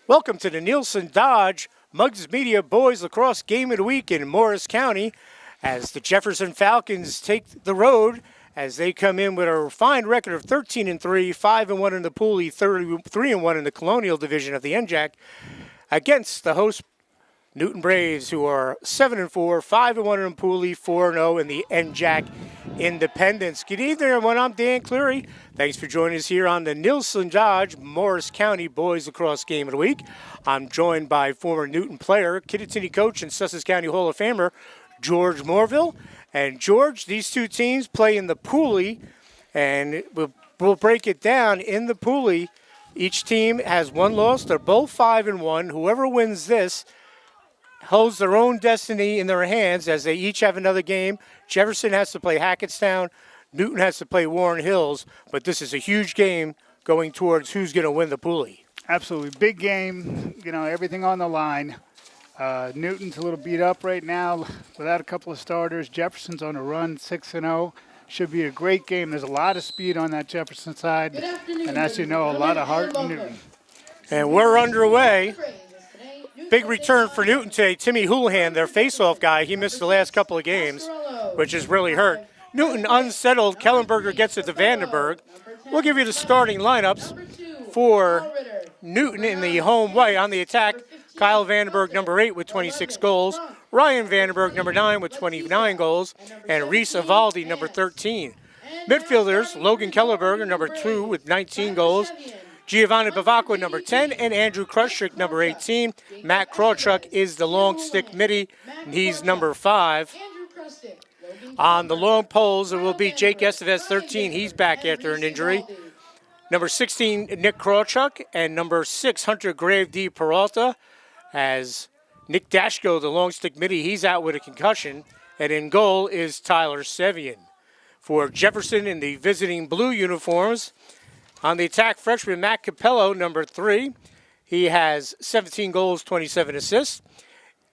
Welcome to the Nielsen Dodge Muggs Media Boys Lacrosse Game of the Week in Morris County as the Jefferson Falcons take the road as they come in with a refined record of 13-3, 5-1 in the Pooley, 3-1 in the Colonial Division of the NJAC against the host Newton Braves, who are 7-4, 5-1 in Pooley, 4-0 in the NJAC Independence. Good evening, everyone. I'm Dan Cleary. Thanks for joining us here on the Nielsen Dodge Morris County Boys Lacrosse Game of the Week. I'm joined by former Newton player, Kittatinny coach, and Sussex County Hall of Famer, George Morville. And George, these two teams play in the Pooley, and we'll break it down. In the Pooley, each team has one loss. They're both 5-1. Whoever wins this holds their own destiny in their hands as they each have another game. Jefferson has to play Hackettstown. Newton has to play Warren Hills. But this is a huge game going towards who's going to win the Pooley. Absolutely. Big game, everything on the line. Newton's a little beat up right now without a couple of starters. Jefferson's on a run, 6-0. Should be a great game. There's a lot of speed on that Jefferson side. And as you know, a lot of heart in Newton. And we're underway. Big return for Newton today. Timmy Houlihan, their face-off guy, he missed the last couple of games, which has really hurt. Newton unsettled. Kellenberger gets it to Vandenberg. We'll give you the starting lineups for Newton in the home white. On the attack, Kyle Vandenberg, number 8, with 26 goals. Ryan Vandenberg, number 9, with 29 goals. And Reese Avaldi, number 13. Midfielders, Logan Kellenberger, number 2, with 19 goals. Giovanni Bavacqua, number 10, and Andrew Krushik, number 18. Matt Krawchuk is the long stick midi, and he's number 5. On the long poles, it will be Jake Estevez, 13. He's back after an injury. Number 16, Nick Krawchuk, and number 6, Hunter Grave D. Peralta, as Nick Dashko, the long stick midi, he's out with a concussion. And in goal is Tyler Sevian. For Jefferson in the visiting blue uniforms, on the attack, freshman Matt Capello, number 3. He has 17 goals, 27 assists.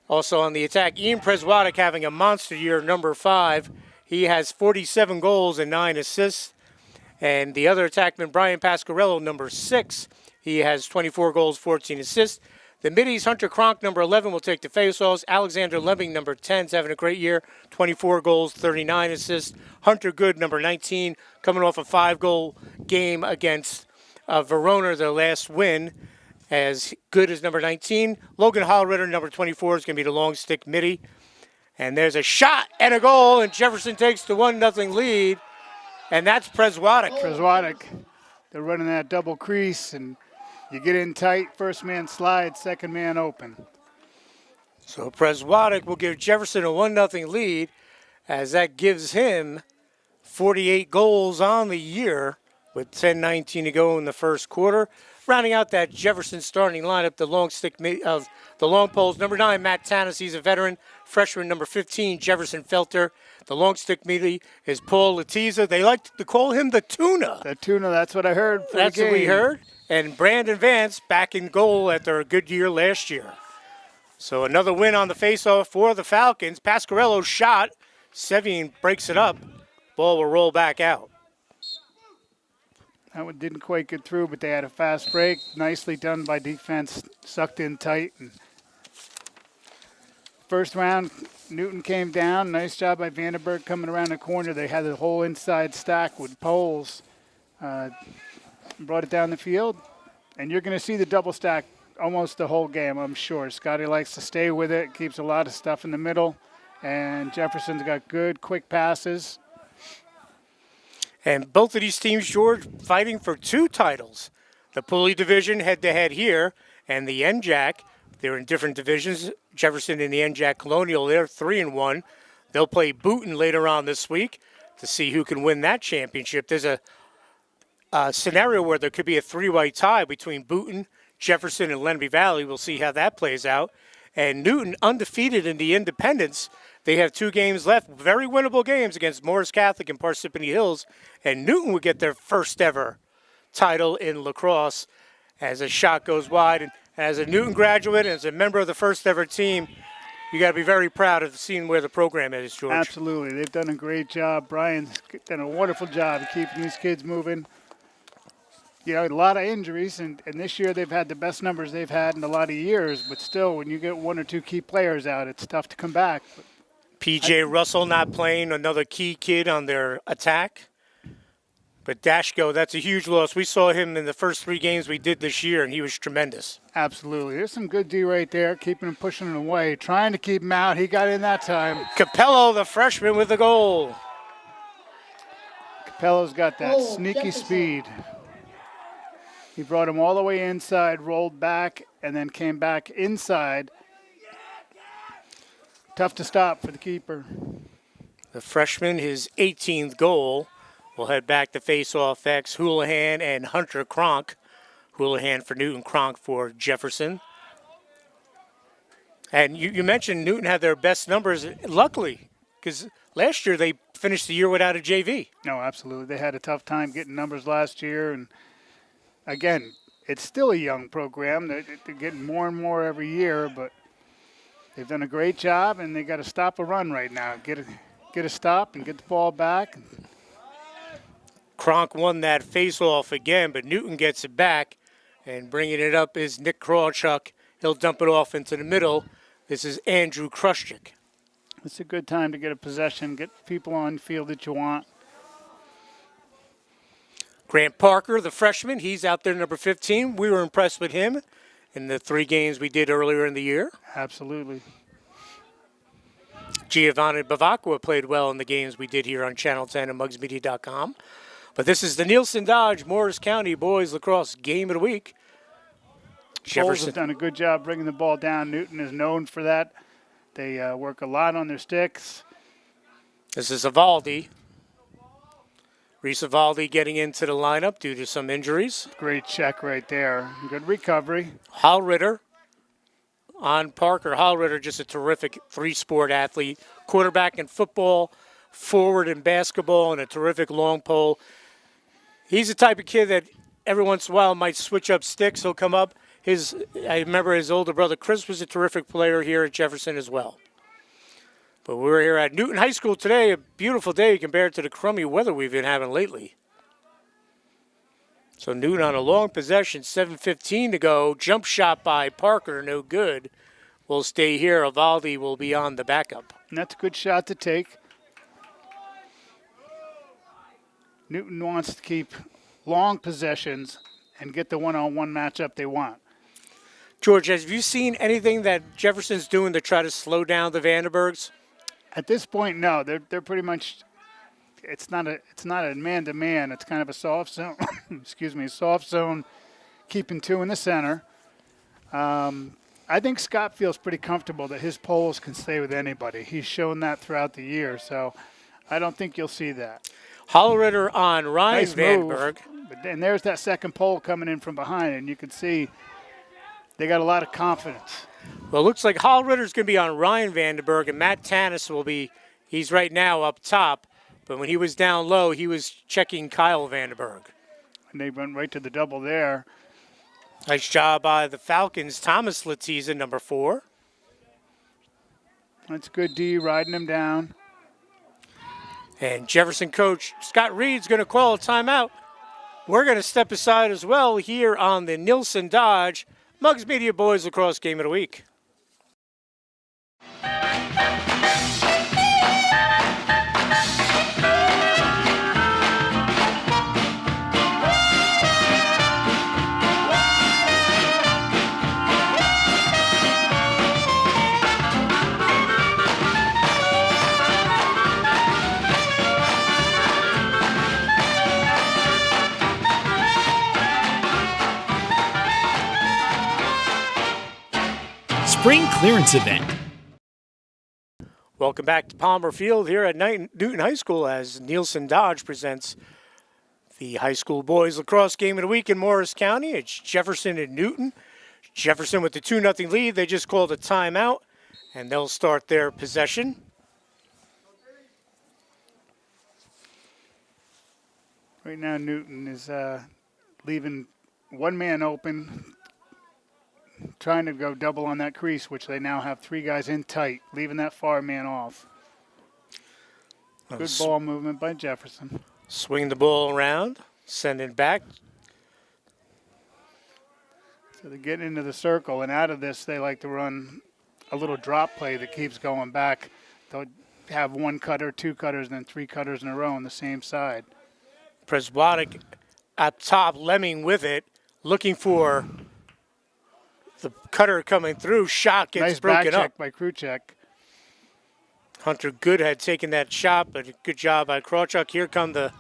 Also on the attack, Ian Preswadek having a monster year, number 5. He has 47 goals and 9 assists. And the other attackman, Brian Pasquarello, number 6. He has 24 goals, 14 assists. The middies, Hunter Kronk, number 11, will take the faceoffs. Alexander Lemming, number 10, is having a great year, 24 goals, 39 assists. Hunter Good, number 19, coming off a 5-goal game against Verona, their last win, as Good is number 19. Logan Hollritter, number 24, is going to be the long stick midi. And there's a shot and a goal, and Jefferson takes the 1-0 lead, and that's Preswadek. They're running that double crease, and you get in tight, first man slides, second man open. So Preswadek will give Jefferson a 1-0 lead, as that gives him 48 goals on the year with 10:19 to go in the first quarter. Rounding out that Jefferson starting lineup, the long stick of the long poles, number 9, Matt Tanis, he's a veteran. Freshman number 15, Jefferson Felter. The long stick midi is Paul Latiza. They like to call him the Tuna. The Tuna, that's what I heard. That's what we heard. And Brandon Vance back in goal after a good year last year. So another win on the faceoff for the Falcons. Pasquarello's shot. Sevian breaks it up. Ball will roll back out. That one didn't quite get through, but they had a fast break. Nicely done by defense, sucked in tight. And first round, Newton came down. Nice job by Vandenberg coming around the corner. They had the whole inside stack with poles. Brought it down the field. And you're going to see the double stack almost the whole game, I'm sure. Scotty likes to stay with it, keeps a lot of stuff in the middle. And Jefferson's got good, quick passes. And both of these teams, George, fighting for 2 titles. The Pooley division head-to-head here, and the NJAC, they're in different divisions. Jefferson in the NJAC Colonial, they're 3-1. They'll play Booton later on this week to see who can win that championship. There's a scenario where there could be a 3-way tie between Booton, Jefferson, and Lenby Valley. We'll see how that plays out. And Newton, undefeated in the Independence. They have 2 games left, very winnable games against Morris Catholic and Parsippany Hills. And Newton would get their first ever title in lacrosse as a shot goes wide. And as a Newton graduate and as a member of the first ever team, you got to be very proud of seeing where the program is, George. Absolutely. They've done a great job. Brian's done a wonderful job of keeping these kids moving. a lot of injuries, and this year they've had the best numbers they've had in a lot of years. But still, when you get one or two key players out, it's tough to come back. P.J. Russell not playing, another key kid on their attack. But Dashko, that's a huge loss. We saw him in the first 3 games we did this year, and he was tremendous. Absolutely. There's some good D right there, keeping him, pushing him away, trying to keep him out. He got in that time. Capello, the freshman, with the goal. Capello's got that sneaky speed. He brought him all the way inside, rolled back, and then came back inside. Tough to stop for the keeper. The freshman, his 18th goal. We'll head back to face-off X, Houlihan and Hunter Cronk. Houlihan for Newton, Cronk for Jefferson. And you mentioned Newton had their best numbers, luckily, because last year they finished the year without a JV. No, absolutely. They had a tough time getting numbers last year. And, again, it's still a young program. They're getting more and more every year, but they've done a great job, and they got to stop a run right now. Get a stop and get the ball back. Cronk won that face-off again, but Newton gets it back, and bringing it up is Nick Krawchuk. He'll dump it off into the middle. This is Andrew Krushchik. It's a good time to get a possession, get people on the field that you want. Grant Parker, the freshman, he's out there, number 15. We were impressed with him in the 3 games we did earlier in the year. Absolutely. Giovanni Bavacqua played well in the games we did here on Channel 10 and mugsmedia.com. But this is the Nielsen Dodge Morris County Boys Lacrosse Game of the Week. Jefferson has done a good job bringing the ball down. Newton is known for that. They work a lot on their sticks. This is Evaldi. Reese Evaldi getting into the lineup due to some injuries. Great check right there. Good recovery. Hallritter on Parker. Hallritter, just a terrific 3-sport athlete. Quarterback in football, forward in basketball, and a terrific long pole. He's the type of kid that every once in a while might switch up sticks. He'll come up. I remember his older brother Chris was a terrific player here at Jefferson as well. But we're here at Newton High School today, a beautiful day compared to the crummy weather we've been having lately. So Newton on a long possession, 7:15 to go. Jump shot by Parker, no good. Will stay here. Evaldi will be on the backup. And that's a good shot to take. Newton wants to keep long possessions and get the one-on-one matchup they want. George, have you seen anything that Jefferson's doing to try to slow down the Vandenbergs? At this point, no. They're pretty much. It's not a man-to-man. It's kind of a soft zone. Excuse me, soft zone, keeping 2 in the center. I think Scott feels pretty comfortable that his poles can stay with anybody. He's shown that throughout the year, so I don't think you'll see that. Hallritter on Ryan Nice Vandenberg. And there's that second pole coming in from behind, and you can see they got a lot of confidence. Well, it looks like Hallritter's going to be on Ryan Vandenberg, and Matt Tanis will be, he's right now up top, but when he was down low, he was checking Kyle Vandenberg. And they went right to the double there. Nice job by the Falcons. Thomas Latiza, number 4. That's good D, riding him down. And Jefferson coach Scott Reed's going to call a timeout. We're going to step aside as well here on the Nielsen Dodge Mugs Media Boys Lacrosse Game of the Week. Spring clearance event. Welcome back to Palmer Field here at Newton High School as Nielsen Dodge presents the high school boys lacrosse game of the week in Morris County. It's Jefferson and Newton. Jefferson with the 2-0 lead. They just called a timeout, and they'll start their possession. Right now, Newton is leaving one man open, trying to go double on that crease, which they now have 3 guys in tight, leaving that far man off. Good ball movement by Jefferson. Swing the ball around, send it back So they're getting into the circle, and out of this, they like to run a little drop play that keeps going back. They'll have one cutter, two cutters, and then three cutters in a row on the same side. Preswatic up top, Lemming with it, looking for the cutter coming through. Shot gets Nice broken back up. check by Kruchek. Hunter Good had taken that shot, but good job by Krawchuk. Here come the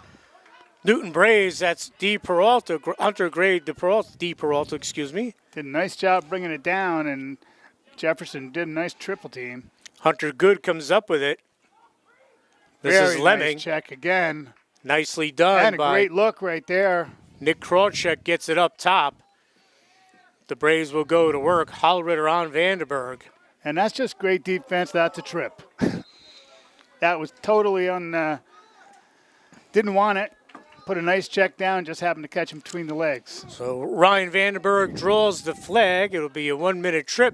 Newton Braves. That's D. Peralta, Hunter Gray, D. Peralta, excuse me. Did a nice job bringing it down, and Jefferson did a nice triple team. Hunter Good comes up with it. This Very is Lemming. nice check again. Nicely done And a by great look right there. Nick Krawchuk. Gets it up top. The Braves will go to work. Hollritter on Vandenberg. And that's just great defense. That's a trip. That was totally didn't want it. Put a nice check down, just happened to catch him between the legs. So Ryan Vandenberg draws the flag. It'll be a 1 minute trip.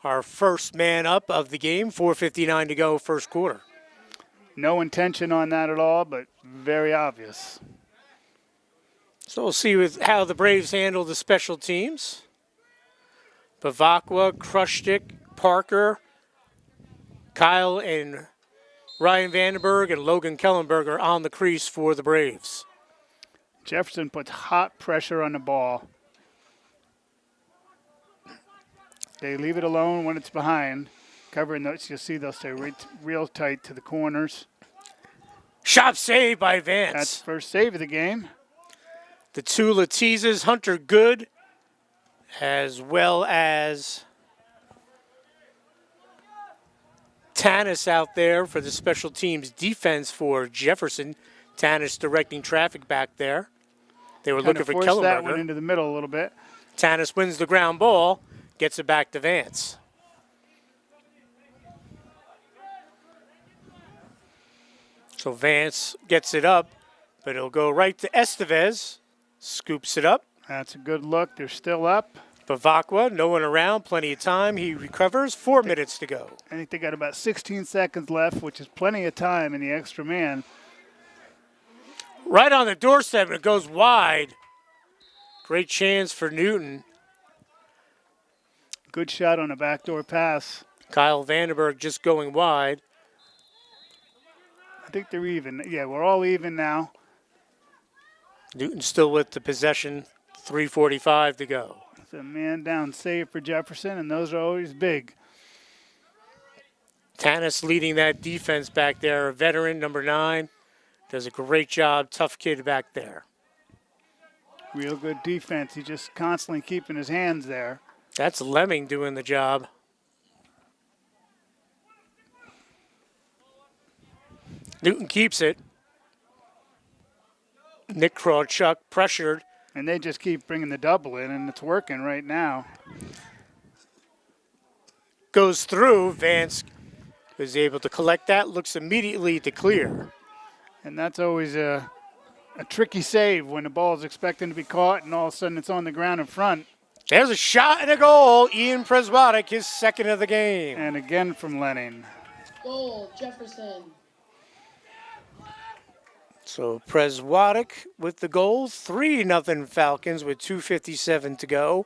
Our first man up of the game, 4:59 to go, first quarter. No intention on that at all, but very obvious. So we'll see with how the Braves handle the special teams. Bavakwa, Krushtik, Parker, Kyle, and Ryan Vandenberg and Logan Kellenberg are on the crease for the Braves. Jefferson puts hot pressure on the ball. They leave it alone when it's behind. Covering those, you'll see they'll stay real tight to the corners. Shot save by Vance. That's first save of the game. The two Latizas, Hunter Good, as well as Tanis out there for the special teams defense for Jefferson. Tanis directing traffic back there. They were looking for Kellenberger. That one Kellenberger. into the middle a little bit. Tanis wins the ground ball, gets it back to Vance. So Vance gets it up, but it'll go right to Estevez. Scoops it up. That's a good look. They're still up. Bavakwa, no one around, plenty of time. He recovers, 4 minutes to go. I think they got about 16 seconds left, which is plenty of time in the extra man. Right on the doorstep, and it goes wide. Great chance for Newton. Good shot on a backdoor pass. Kyle Vandenberg just going wide. I think they're even. Yeah, we're all even now. Newton still with the possession, 3:45 to go. It's a man down save for Jefferson, and those are always big. Tanis leading that defense back there, a veteran, number 9. Does a great job, tough kid back there. Real good defense. He's just constantly keeping his hands there. That's Lemming doing the job. Newton keeps it. Nick Krawchuk pressured. And they just keep bringing the double in, and it's working right now. Goes through. Vance is able to collect that. Looks immediately to clear. And that's always a tricky save when the ball is expecting to be caught, and all of a sudden it's on the ground in front. There's a shot and a goal. Ian Preswatic, his second of the game. And again from Lenning. Goal, Jefferson. So Preswatic with the goal, 3-0 Falcons with 2:57 to go.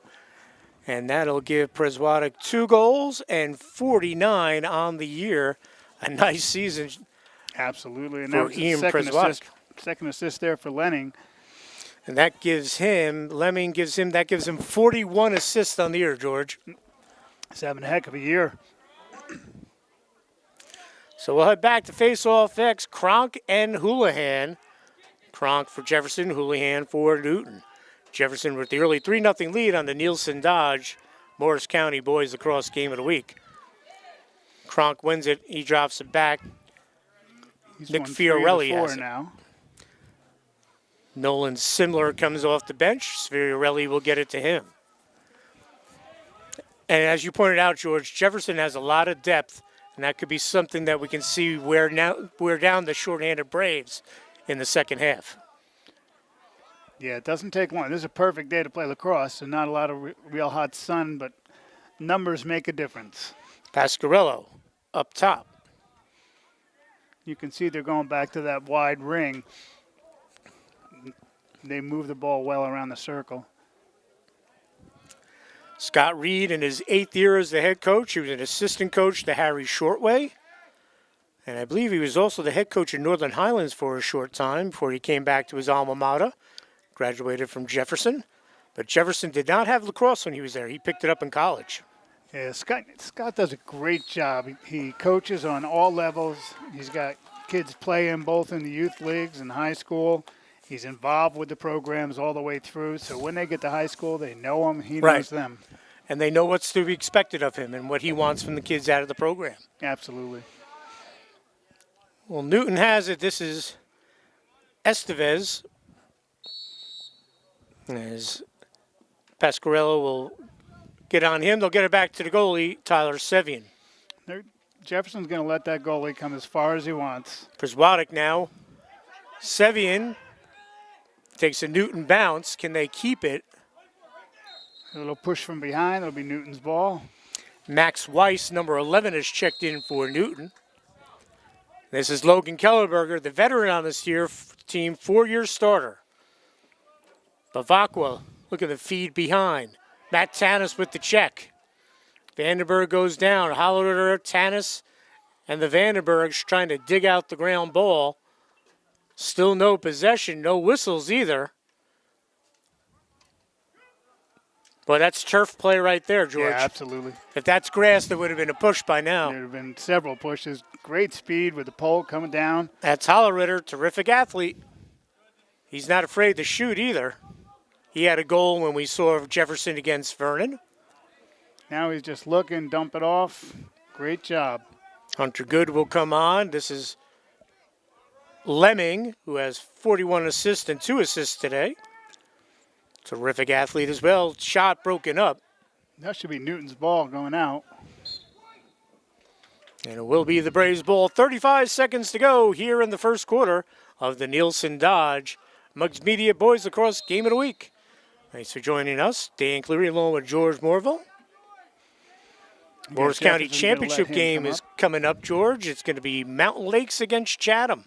And that'll give Preswatic 2 goals and 49 on the year. A nice season. Absolutely. And For that was Ian the second assist there for Lenning. And that gives him, that gives him 41 assists on the year, George. He's having a heck of a year. So we'll head back to face-off X, Kronk and Houlihan. Kronk for Jefferson, Houlihan for Newton. Jefferson with the early 3-0 lead on the Nielsen Dodge Morris County Boys Lacrosse Game of the Week. Kronk wins it. He drops it back. He's Nick won 3 of the Fiorelli 4 has it. now. Nolan Simler comes off the bench. Fiorelli will get it to him. And as you pointed out, George, Jefferson has a lot of depth, and that could be something that we can see wear down the shorthanded Braves in the second half. Yeah, it doesn't take long. This is a perfect day to play lacrosse, and not a lot of real hot sun, but numbers make a difference. Pasquarello up top. You can see they're going back to that wide ring. They move the ball well around the circle. Scott Reed, in his 8th year as the head coach, he was an assistant coach to Harry Shortway. And I believe he was also the head coach in Northern Highlands for a short time before he came back to his alma mater, graduated from Jefferson. But Jefferson did not have lacrosse when he was there. He picked it up in college. Yeah, Scott does a great job. He coaches on all levels. He's got kids playing both in the youth leagues and high school. He's involved with the programs all the way through. So when they get to high school, they know him. He knows them. And they know what's to be expected of him and what he wants from the kids out of the program. Absolutely. Well, Newton has it. This is Estevez. As Pasquarello will get on him. They'll get it back to the goalie, Tyler Sevian. Jefferson's going to let that goalie come as far as he wants. Priswatic now. Sevian takes a Newton bounce. Can they keep it? A little push from behind. It'll be Newton's ball. Max Weiss, number 11, has checked in for Newton. This is Logan Kellerberger, the veteran on this team, 4-year starter. Bavacqua, look at the feed behind. Matt Tanis with the check. Vandenberg goes down. Holler, Tanis, and the Vandenbergs trying to dig out the ground ball. Still no possession, no whistles either. But that's turf play right there, George. Yeah, absolutely. If that's grass, there would have been a push by now. There would have been several pushes. Great speed with the pole coming down. That's Hollerritter, terrific athlete. He's not afraid to shoot either. He had a goal when we saw Jefferson against Vernon. Now he's just looking, dump it off. Great job. Hunter Good will come on. This is Lemming, who has 41 assists and 2 assists today. Terrific athlete as well. Shot broken up. That should be Newton's ball going out. And it will be the Braves ball. 35 seconds to go here in the first quarter of the Nielsen Dodge Muggs Media Boys Lacrosse Game of the Week. Thanks for joining us. Dan Cleary along with George Morville. Morris County Championship game is coming up, George. It's going to be Mountain Lakes against Chatham.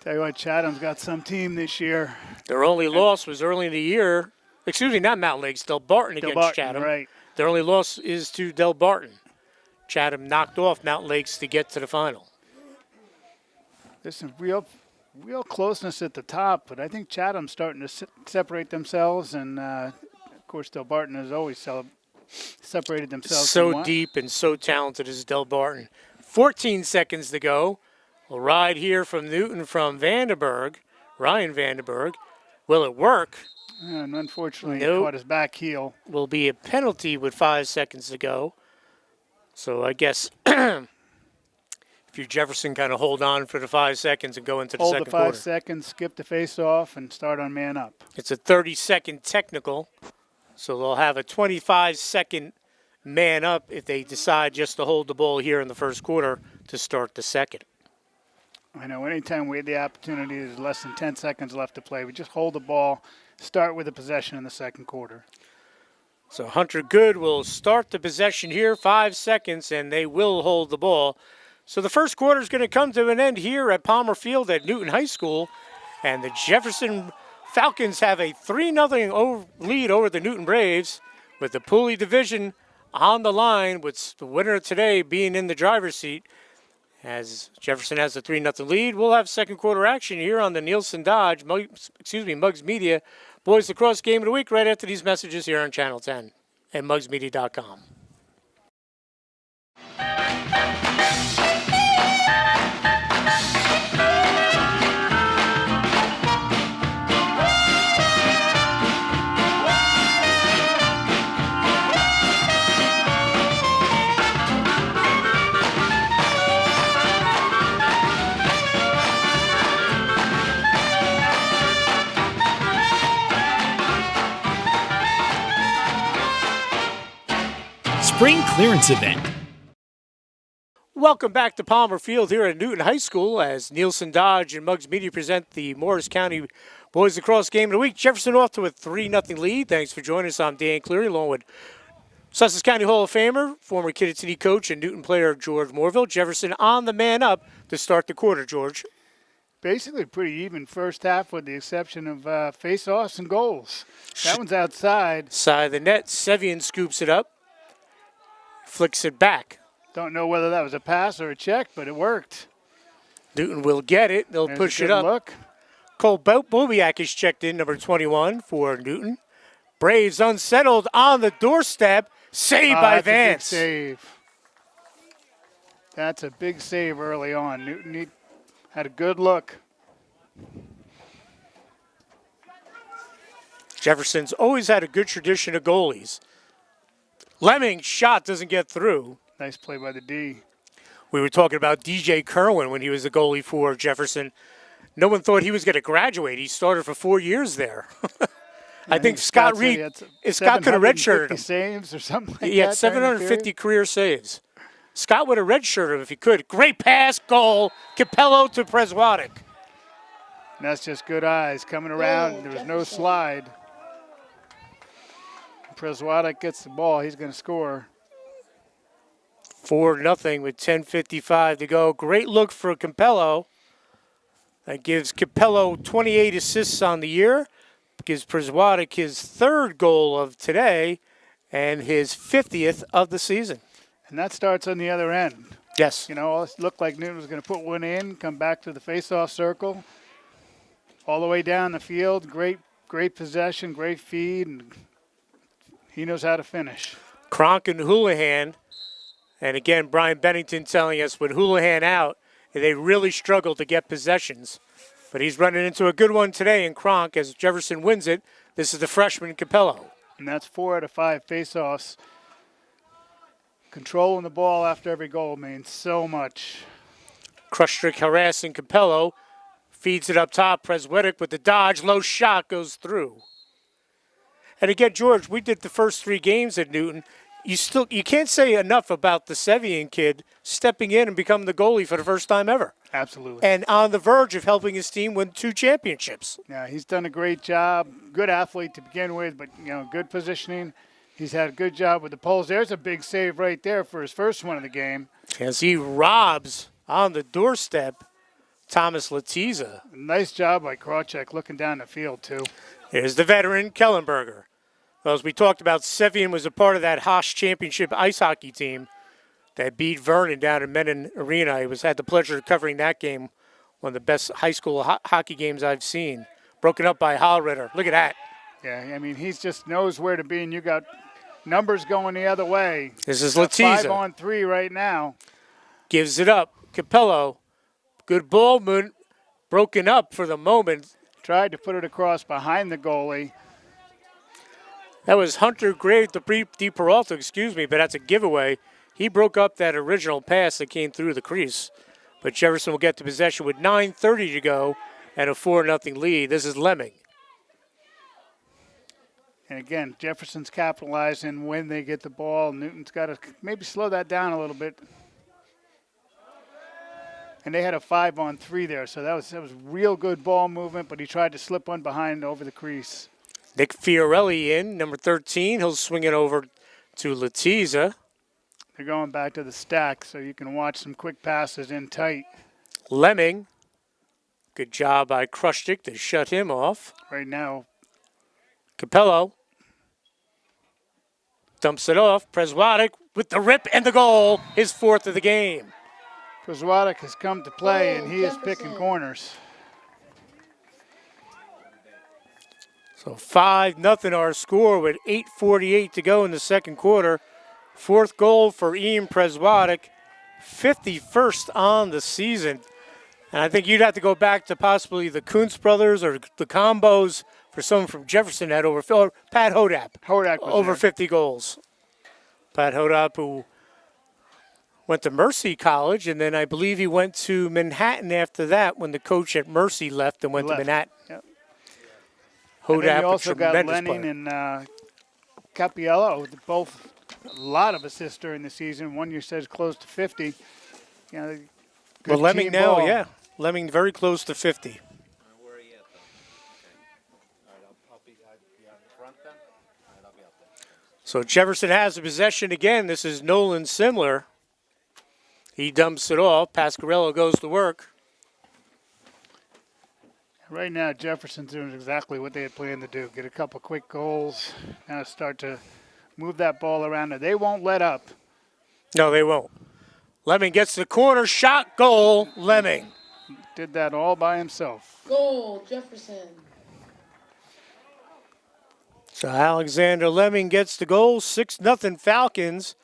Tell you what, Chatham's got some team this year. Their only loss was early in the year. Excuse me, not Mountain Lakes, Del Barton against Chatham. Right. Their only loss is to Del Barton. Chatham knocked off Mountain Lakes to get to the final. There's some real closeness at the top, but I think Chatham's starting to separate themselves, and of course Del Barton has always separated themselves. So somewhat. deep and so talented is Del Barton. 14 seconds to go. A ride here from Newton from Vandenberg, Ryan Vandenberg. Will it work? And unfortunately, Nope. he caught his back heel. Will be a penalty with 5 seconds to go. So I guess if you're Jefferson, kind of hold on for the 5 seconds and go into the Hold second the 5 quarter. seconds, skip the face-off, and start on man up. It's a 30-second technical, so they'll have a 25-second man up if they decide just to hold the ball here in the first quarter to start the second. I know anytime we had the opportunity, there's less than 10 seconds left to play. We just hold the ball, start with the possession in the second quarter. So Hunter Good will start the possession here, 5 seconds, and they will hold the ball. So the first quarter is going to come to an end here at Palmer Field at Newton High School, and the Jefferson Falcons have a 3-0 lead over the Newton Braves, with the Pooley division on the line, with the winner today being in the driver's seat. As Jefferson has a 3-0 lead, we'll have second quarter action here on the Nielsen Dodge, Muggs Media Boys Lacrosse Game of the Week right after these messages here on Channel 10 and MuggsMedia.com. Spring clearance event. Welcome back to Palmer Field here at Newton High School as Nielsen Dodge and Muggs Media present the Morris County Boys Lacrosse Game of the Week. Jefferson off to a 3-0 lead. Thanks for joining us. I'm Dan Cleary along with Sussex County Hall of Famer, former Kiddie City coach and Newton player George Morville. Jefferson on the man up to start the quarter, George. Basically pretty even first half with the exception of face-offs and goals. That one's outside. Side of the net, Sevian scoops it up. flicks it back. Don't know whether that was a pass or a check, but it worked. Newton will get it. They'll There's push a it good up. Look. Cole Bobiak is checked in, number 21 for Newton. Braves unsettled on the doorstep. Saved by Vance. That's a big save. That's a big save early on. Newton had a good look. Jefferson's always had a good tradition of goalies. Lemming's shot doesn't get through. Nice play by the D. We were talking about DJ Kerwin when he was the goalie for Jefferson. No one thought he was going to graduate. He started for 4 years there. I think Scott Reed, Scott could have redshirted him. Saves or something like He had that 750 career saves. Scott would have redshirted him if he could. Great pass, goal. Capello to Preswatic. And that's just good eyes coming around. There was no slide. Preswatic gets the ball. He's going to score. 4-0 with 10:55 to go. Great look for Capello. That gives Capello 28 assists on the year. Gives Preswatic his third goal of today and his 50th of the season. And that starts on the other end. Yes. You know, it looked like Newton was going to put one in, come back to the face-off circle, all the way down the field. Great possession, great feed, and he knows how to finish. Cronk and Houlihan. And again, Brian Bennington telling us with Houlihan out, they really struggled to get possessions. But he's running into a good one today in Cronk as Jefferson wins it. This is the freshman Capello. And that's 4 out of 5 face-offs. Controlling the ball after every goal means so much. Krustrick harassing Capello. Feeds it up top. Preswatic with the dodge. Low shot goes through. And again, George, we did the first 3 games at Newton. You can't say enough about the Sevian kid stepping in and becoming the goalie for the first time ever. Absolutely. And on the verge of helping his team win 2 championships. Yeah, he's done a great job. Good athlete to begin with, but, you know, good positioning. He's had a good job with the poles. There's a big save right there for his first one of the game. As he robs on the doorstep Thomas Latiza. Nice job by Krawcheck looking down the field, too. Here's the veteran, Kellenberger. Well, as we talked about, Sevian was a part of that Haas Championship ice hockey team that beat Vernon down in Menin Arena. I had the pleasure of covering that game, one of the best high school hockey games I've seen. Broken up by Hallritter. Look at that. Yeah, I mean, he just knows where to be, and you got numbers going the other way. This is Latiza. 5-on-3 right now. Gives it up. Capello. Good ball movement. Broken up for the moment. Tried to put it across behind the goalie. That was Hunter Gray Di Peralta, but that's a giveaway. He broke up that original pass that came through the crease. But Jefferson will get to possession with 9:30 to go and a 4-0 lead. This is Lemming. And again, Jefferson's capitalizing when they get the ball. Newton's got to maybe slow that down a little bit. And they had a 5-on-3 there, so that was real good ball movement, but he tried to slip one behind over the crease. Nick Fiorelli in, number 13. He'll swing it over to Latiza. They're going back to the stack, so you can watch some quick passes in tight. Lemming. Good job by Krustick to shut him off. Right now. Capello. Dumps it off. Preswatic with the rip and the goal. His 4th of the game. Preswatic has come to play, and he is picking corners. So 5-0 our score with 8:48 to go in the second quarter. 4th goal for Ian Preswatic, 51st on the season. And I think you'd have to go back to possibly the Kuntz brothers or the Combos for someone from Jefferson that or Pat Hodap. Hodak was over there. 50 goals. Pat Hodap, who went to Mercy College, and then I believe he went to Manhattan after that when the coach at Mercy left and went to Manhattan. Yep. Hodap, And then you a also got tremendous Lenning player. and Capiello, both a lot of assists during the season. One year says close to 50. You know, good Well, Lemming team now, ball. yeah. Lemming very close to 50. Where are you at, though? Okay. All right, I'll be on the front then? All right, I'll be out there. So Jefferson has the possession again. This is Nolan Simler. He dumps it off. Pasquarello goes to work. Right now, Jefferson's doing exactly what they had planned to do. Get a couple quick goals. Now start to move that ball around. They won't let up. No, they won't. Lemming gets the corner shot, goal, Lemming. Did that all by himself. Goal, Jefferson. So Alexander Lemming gets the goal, 6-0 Falcons.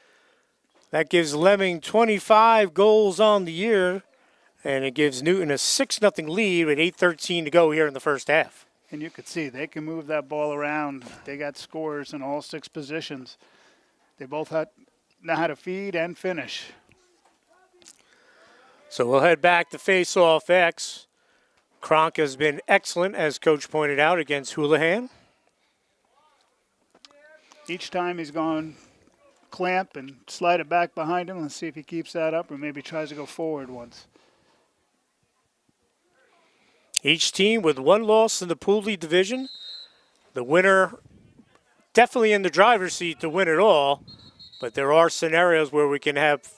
That gives Lemming 25 goals on the year, and it gives Newton a 6-0 lead with 8:13 to go here in the first half. And you could see they can move that ball around. They got scores in all 6 positions. They both know how to feed and finish. So we'll head back to face-off X. Kronk has been excellent, as Coach pointed out, against Houlihan. Each time he's gone clamp and slide it back behind him. Let's see if he keeps that up or maybe tries to go forward once. Each team with 1 loss in the Pool D division. The winner definitely in the driver's seat to win it all, but there are scenarios where we can have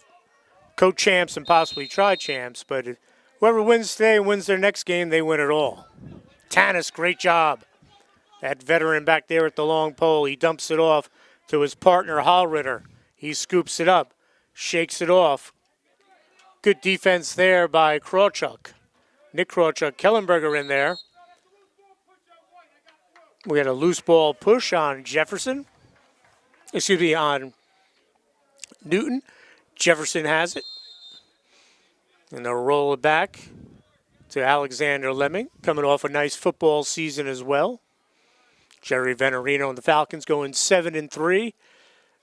co-champs and possibly tri-champs, but whoever wins today and wins their next game, they win it all. Tanis, great job. That veteran back there at the long pole, he dumps it off to his partner, Hallritter. He scoops it up, shakes it off. Good defense there by Krawchuk. Nick Krawchuk, Kellenberger in there. We had a loose ball push on Jefferson. Excuse me, on Newton. Jefferson has it. And they'll roll it back to Alexander Lemming, coming off a nice football season as well. Jerry Venerino and the Falcons going 7-3,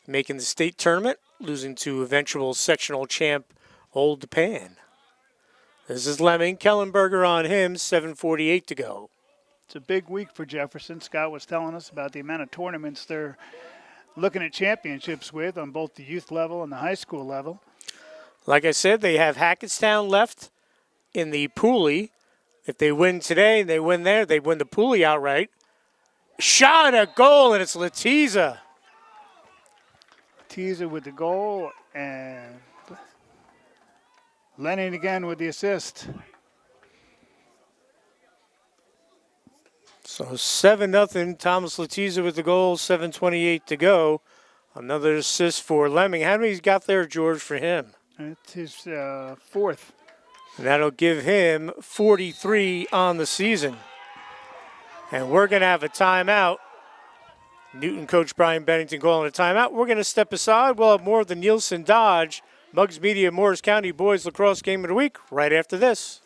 making the state tournament, losing to eventual sectional champ Old Pan. This is Lemming, Kellenberger on him, 7:48 to go. It's a big week for Jefferson. Scott was telling us about the amount of tournaments they're looking at championships with on both the youth level and the high school level. Like I said, they have Hackettstown left in the Pooley. If they win today and they win there, they win the Pooley outright. Shot, a goal, and it's Latiza. Latiza with the goal, and Lennon again with the assist. So 7-0, Thomas Latiza with the goal, 7:28 to go. Another assist for Lemming. How many he's got there, George, for him? It's his 4th. And that'll give him 43 on the season. And we're going to have a timeout. Newton coach Brian Bennington calling a timeout. We're going to step aside. We'll have more of the Nielsen Dodge Muggs Media Morris County Boys Lacrosse Game of the Week right after this.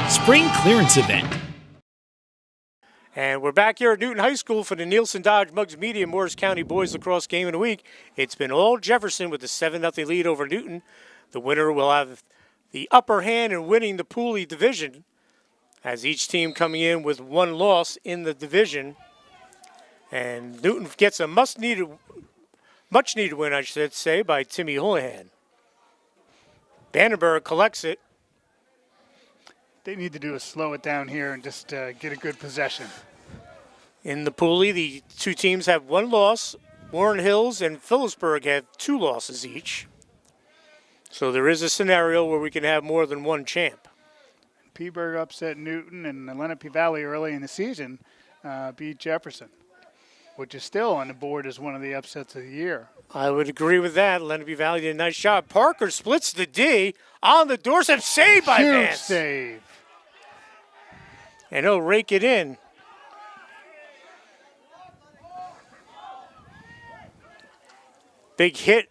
Spring clearance event. And we're back here at Newton High School for the Nielsen Dodge Muggs Media Morris County Boys Lacrosse Game of the Week. It's been all Jefferson with a 7-0 lead over Newton. The winner will have the upper hand in winning the Pooley division, as each team coming in with 1 loss in the division. And Newton gets a much-needed win, I should say, by Timmy Houlihan. Vandenberg collects it. They need to do is slow it down here and just get a good possession. In the Pooley, the 2 teams have 1 loss. Warren Hills and Phillipsburg have 2 losses each. So there is a scenario where we can have more than 1 champ. Peaburg upset Newton, and Lenape Valley early in the season beat Jefferson, which is still on the board as one of the upsets of the year. I would agree with that. Lenape Valley did a nice job. Parker splits the D on the doorstep. Saved by Huge Vance. save. And he'll rake it in. Big hit.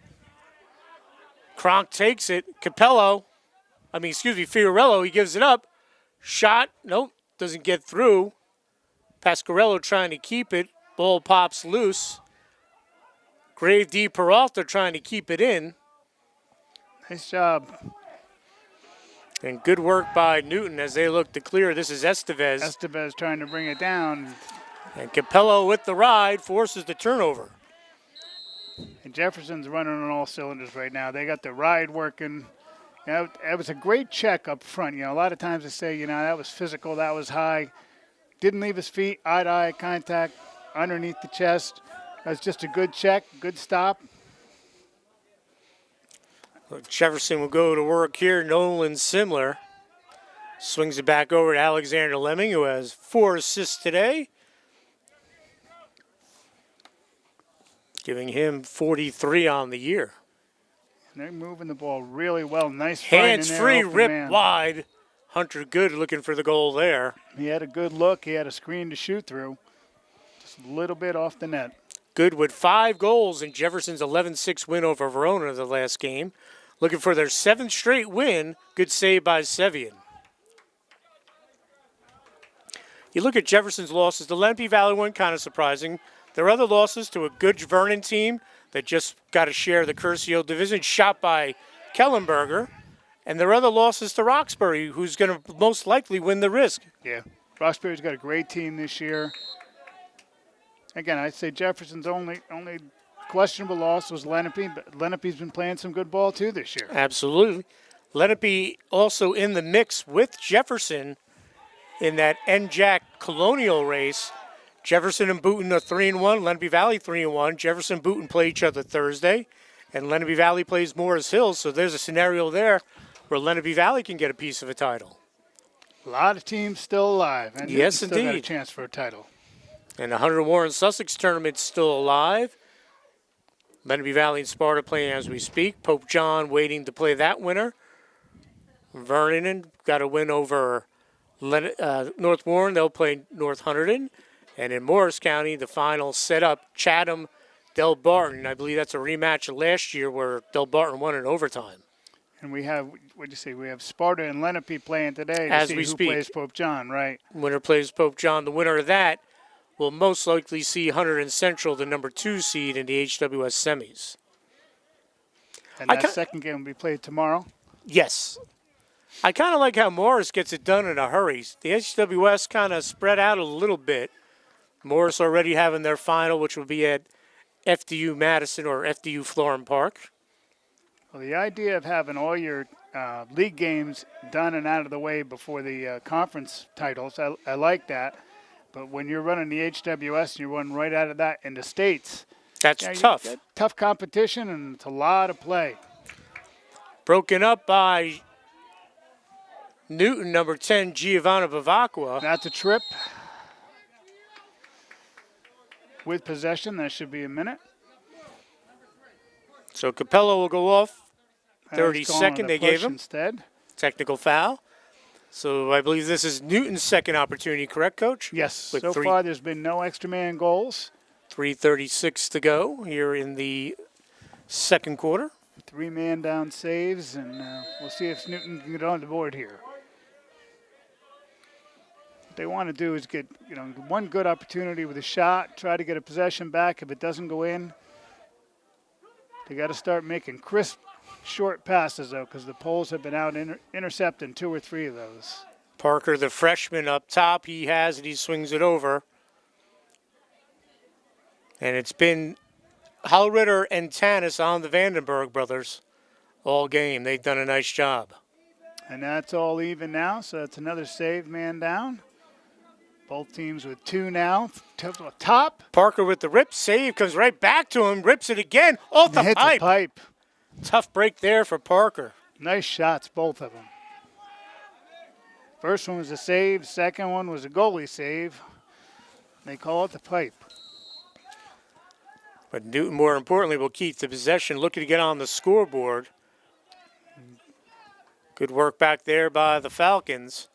Kronk takes it. Fiorello, he gives it up. Shot, nope, doesn't get through. Pasquarello trying to keep it. Ball pops loose. Grave D. Peralta trying to keep it in. Nice job. And good work by Newton as they look to clear. This is Estevez. Estevez trying to bring it down. And Capello with the ride forces the turnover. And Jefferson's running on all cylinders right now. They got the ride working. You know, it was a great check up front. You know, a lot of times they say, you know, that was physical, that was high. Didn't leave his feet, eye-to-eye contact underneath the chest. That was just a good check, good stop. Jefferson will go to work here. Nolan Simler swings it back over to Alexander Lemming, who has 4 assists today, giving him 43 on the year. And they're moving the ball really well. Nice find in Hands there, free, open rip man. wide. Hunter Good looking for the goal there. He had a good look. He had a screen to shoot through. Just a little bit off the net. Good with 5 goals in Jefferson's 11-6 win over Verona the last game. Looking for their 7th straight win. Good save by Sevian. You look at Jefferson's losses. The Lenape Valley one kind of surprising. Their other losses to a good Vernon team that just got to share the Curcio division, shot by Kellenberger. And their other losses to Roxbury, who's going to most likely win the Risk. Yeah. Roxbury's got a great team this year. Again, I'd say Jefferson's only questionable loss was Lenape, but Lenape's been playing some good ball too this year. Absolutely. Lenape also in the mix with Jefferson in that NJAC Colonial race. Jefferson and Boonton are 3-1, Lenape Valley 3-1. Jefferson and Boonton play each other Thursday, and Lenape Valley plays Morris Hills, so there's a scenario there where Lenape Valley can get a piece of a title. A lot of teams still alive. And Yes, still got a indeed. chance for a title. And the Hunter Warren Sussex tournament's still alive. Lenape Valley and Sparta playing as we speak. Pope John waiting to play that winner. Vernon got a win over North Warren. They'll play North Hunterdon. And in Morris County, the final set up Chatham Del Barton. I believe that's a rematch of last year where Del Barton won in overtime. And we have, what'd you say, we have Sparta and Lenape playing today to As see we who speak. plays Pope John, right? Winner plays Pope John. The winner of that will most likely see Hunterdon Central, the number 2 seed in the HWS semis. And that second game will be played tomorrow. Yes. I kind of like how Morris gets it done in a hurry. The HWS kind of spread out a little bit. Morris already having their final, which will be at FDU Madison or FDU Florham Park. Well, the idea of having all your league games done and out of the way before the conference titles, I like that. But when you're running the HWS and you're running right out of that into states, That's you tough. got tough competition, and it's a lot of play. Broken up by Newton, number 10, Giovanna Bavacqua. That's a trip. With possession, that should be a minute. So Capello will go off. He's calling 32nd it a they push gave him. instead. Technical foul. So I believe this is Newton's second opportunity, correct, Coach? Yes. With So far, there's been no extra man goals. 3:36 to go here in the second quarter. 3-man down saves, and we'll see if Newton can get on the board here. What they want to do is get one good opportunity with a shot, try to get a possession back. If it doesn't go in, they got to start making crisp, short passes, though, because the Poles have been out intercepting 2 or 3 of those. Parker, the freshman up top, he has it. He swings it over. And it's been Hallritter and Tanis on the Vandenberg brothers all game. They've done a nice job. And that's all even now, so that's another save man down. Both teams with 2 now. Top. Parker with the rip save, comes right back to him, rips it again, off the Hits pipe. a pipe. Tough break there for Parker. Nice shots, both of them. First one was a save. Second one was a goalie save. They call it the pipe. But Newton, more importantly, will keep the possession, looking to get on the scoreboard. Good work back there by the Falcons.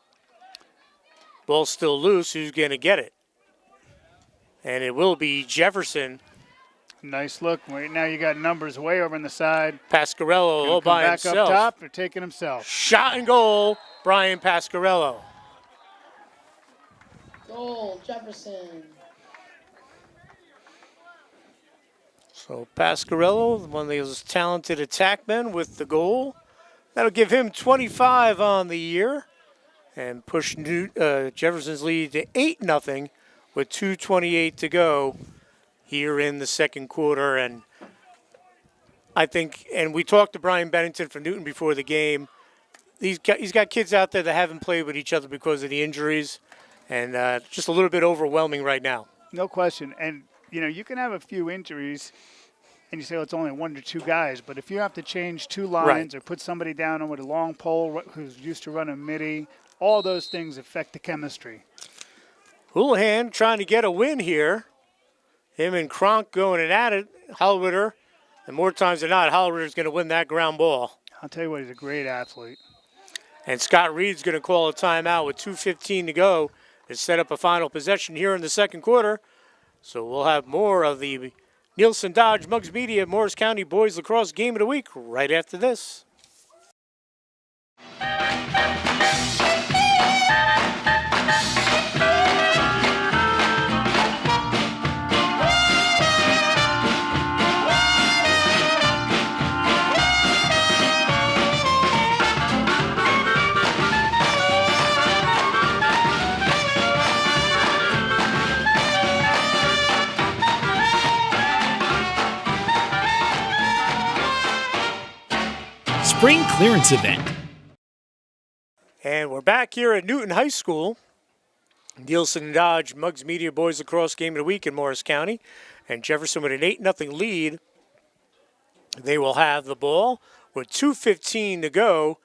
Ball still loose. Who's going to get it? And it will be Jefferson. Nice look. Right now you got numbers way over on the side. Pasquarello all Come by back himself. up top. They're taking himself. Shot and goal, Brian Pasquarello. Goal, Jefferson. So Pasquarello, one of those talented attackmen with the goal. That'll give him 25 on the year and push Jefferson's lead to 8-0 with 2:28 to go here in the second quarter. And I think, and we talked to Brian Bennington from Newton before the game. He's got kids out there that haven't played with each other because of the injuries, and just a little bit overwhelming right now. No question. And, you can have a few injuries, and you say, it's only 1 or 2 guys. But if you have to change 2 lines or put somebody down with a long pole who's used to running midi, all those things affect the chemistry. Houlihan trying to get a win here. Him and Kronk going at it. Hollwitter, and more times than not, Hollwitter's going to win that ground ball. I'll tell you what, he's a great athlete. And Scott Reed's going to call a timeout with 2:15 to go to set up a final possession here in the second quarter. So we'll have more of the Nielsen Dodge Muggs Media Morris County Boys Lacrosse Game of the Week right after this. Spring clearance event. And we're back here at Newton High School. Nielsen Dodge Muggs Media Boys Lacrosse Game of the Week in Morris County. And Jefferson with an 8-0 lead. They will have the ball with 2:15 to go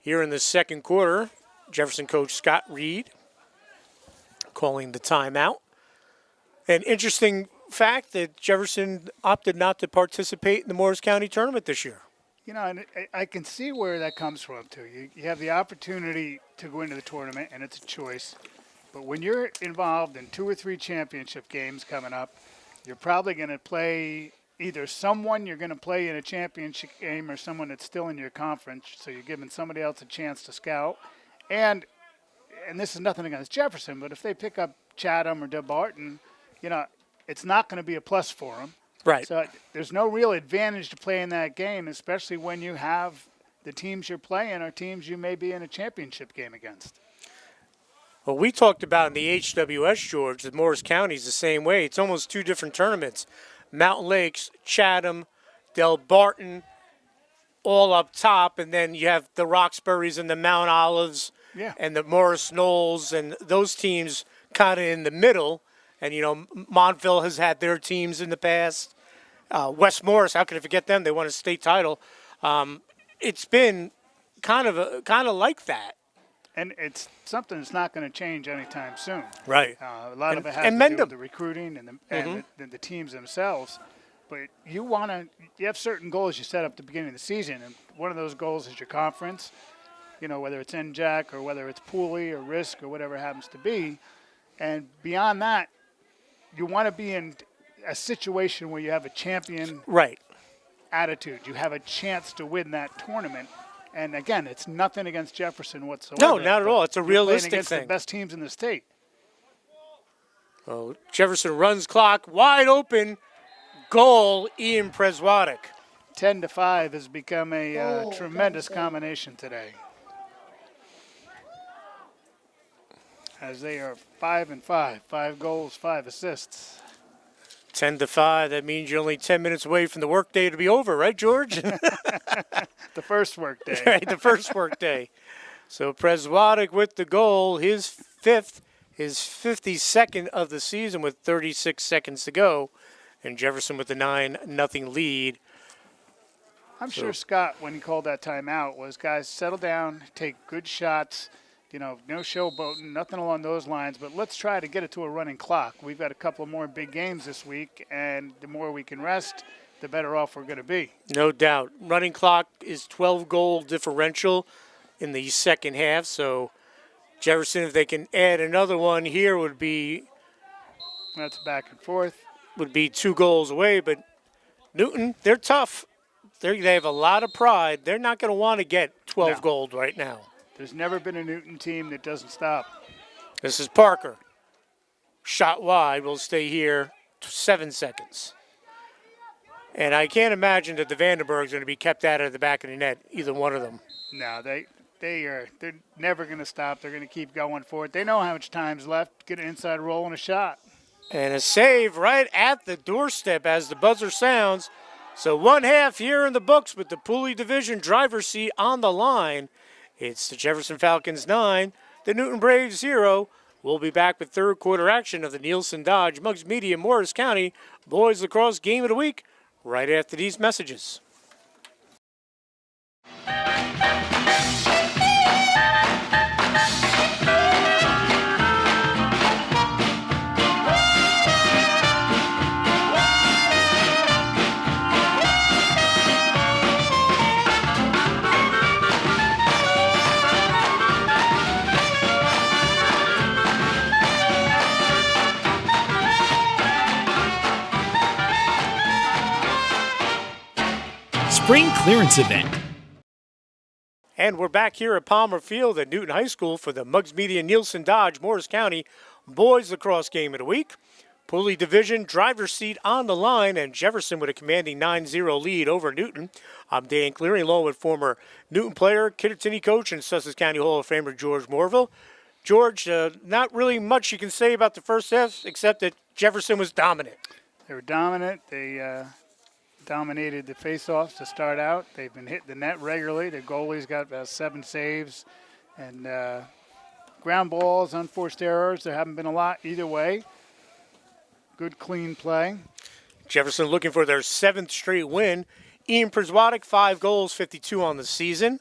here in the second quarter. Jefferson coach Scott Reed calling the timeout. An interesting fact that Jefferson opted not to participate in the Morris County tournament this year. And I can see where that comes from, too. You have the opportunity to go into the tournament, and it's a choice. But when you're involved in 2 or 3 championship games coming up, you're probably going to play either someone you're going to play in a championship game or someone that's still in your conference, so you're giving somebody else a chance to scout. And this is nothing against Jefferson, but if they pick up Chatham or Dumbarton, it's not going to be a plus for them. Right. So there's no real advantage to playing that game, especially when you have the teams you're playing are teams you may be in a championship game against. Well, we talked about in the HWS, George, that Morris County is the same way. It's almost 2 different tournaments. Mountain Lakes, Chatham, Delbarton, all up top, and then you have the Roxburys and the Mount Olives and the Morris Knolls, and those teams kind of in the middle. And, Montville has had their teams in the past. West Morris, how could I forget them? They won a state title. It's been kind of like that. And it's something that's not going to change anytime soon. Right. A lot of it has to do with the recruiting and the teams themselves. But you have certain goals you set up at the beginning of the season, and one of those goals is your conference. Whether it's NJAC or whether it's Pooley or RISC or whatever it happens to be. And beyond that, you want to be in a situation where you have a champion attitude. You have a chance to win that tournament. And, again, it's nothing against Jefferson whatsoever. No, not at all. It's a realistic against thing. The best teams in the state. Well, Jefferson runs clock, wide open, goal, Ian Preswadik. 10-5 has become a tremendous combination today. As they are 5-5, 5 goals, 5 assists. 10-5. That means you're only 10 minutes away from the workday to be over, right, George? The first workday. Right, the first workday. So Preswadik with the goal, his 52nd of the season with 36 seconds to go, and Jefferson with the 9-0 lead. I'm sure Scott, when he called that timeout, was guys settle down, take good shots. No showboating, nothing along those lines, but let's try to get it to a running clock. We've got a couple more big games this week, and the more we can rest, the better off we're going to be. No doubt. Running clock is 12-goal differential in the second half, so Jefferson, if they can add another one here, would be... That's back and forth. Would be 2 goals away, but Newton, they're tough. They have a lot of pride. They're not going to want to get 12 gold right now. There's never been a Newton team that doesn't stop. This is Parker. Shot wide. Will stay here 7 seconds. And I can't imagine that the Vandenbergs are going to be kept out of the back of the net, either one of them. No, they're never going to stop. They're going to keep going for it. They know how much time's left. Get an inside roll and a shot. And a save right at the doorstep as the buzzer sounds. So 1/2 here in the books with the Pooley Division driver's seat on the line. It's the Jefferson Falcons 9, the Newton Braves 0. We'll be back with third quarter action of the Nielsen Dodge Muggs Media Morris County Boys Lacrosse Game of the Week right after these messages. Spring clearance event. And we're back here at Palmer Field at Newton High School for the Muggs Media Nielsen Dodge Morris County Boys Lacrosse Game of the Week. Pooley Division driver's seat on the line, and Jefferson with a commanding 9-0 lead over Newton. I'm Dan Cleary, along with former Newton player, Kittatinny coach, and Sussex County Hall of Famer George Morville. George, not really much you can say about the first half, except that Jefferson was dominant. They were dominant. They dominated the face-offs to start out. They've been hitting the net regularly. The goalie's got about 7 saves. And ground balls, unforced errors, there haven't been a lot either way. Good, clean play. Jefferson looking for their 7th straight win. Ian Przwadek, 5 goals, 52 on the season.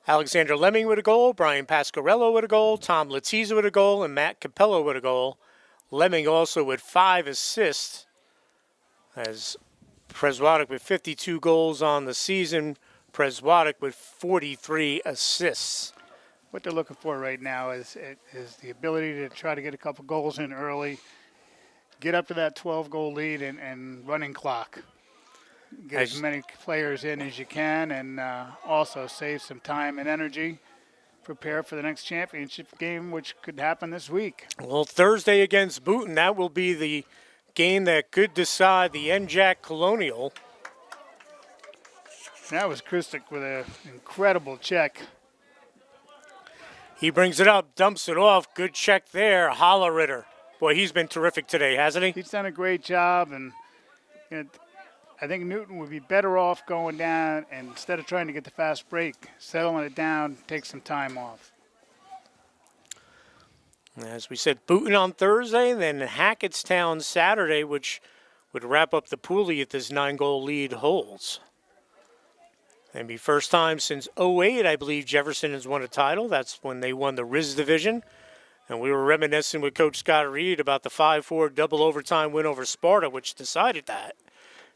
Alexander Lemming with a goal, Brian Pasquarello with a goal, Tom Latiza with a goal, and Matt Capello with a goal. Lemming also with 5 assists, as Przwadek with 52 goals on the season, Przwadek with 43 assists. What they're looking for right now is the ability to try to get a couple goals in early, get up to that 12-goal lead and running clock. Get as many players in as you can, and also save some time and energy. Prepare for the next championship game, which could happen this week. Well, Thursday against Boonton, that will be the game that could decide the NJAC Colonial. That was Kristic with an incredible check. He brings it up, dumps it off. Good check there. Holleritter. Boy, he's been terrific today, hasn't he? He's done a great job, and I think Newton would be better off going down and instead of trying to get the fast break, settling it down, take some time off. As we said, Boonton on Thursday, then Hackettstown Saturday, which would wrap up the Pooley if this 9-goal lead holds. And be first time since 2008, I believe Jefferson has won a title. That's when they won the Riz Division. And we were reminiscing with Coach Scott Reed about the 5-4 double overtime win over Sparta, which decided that.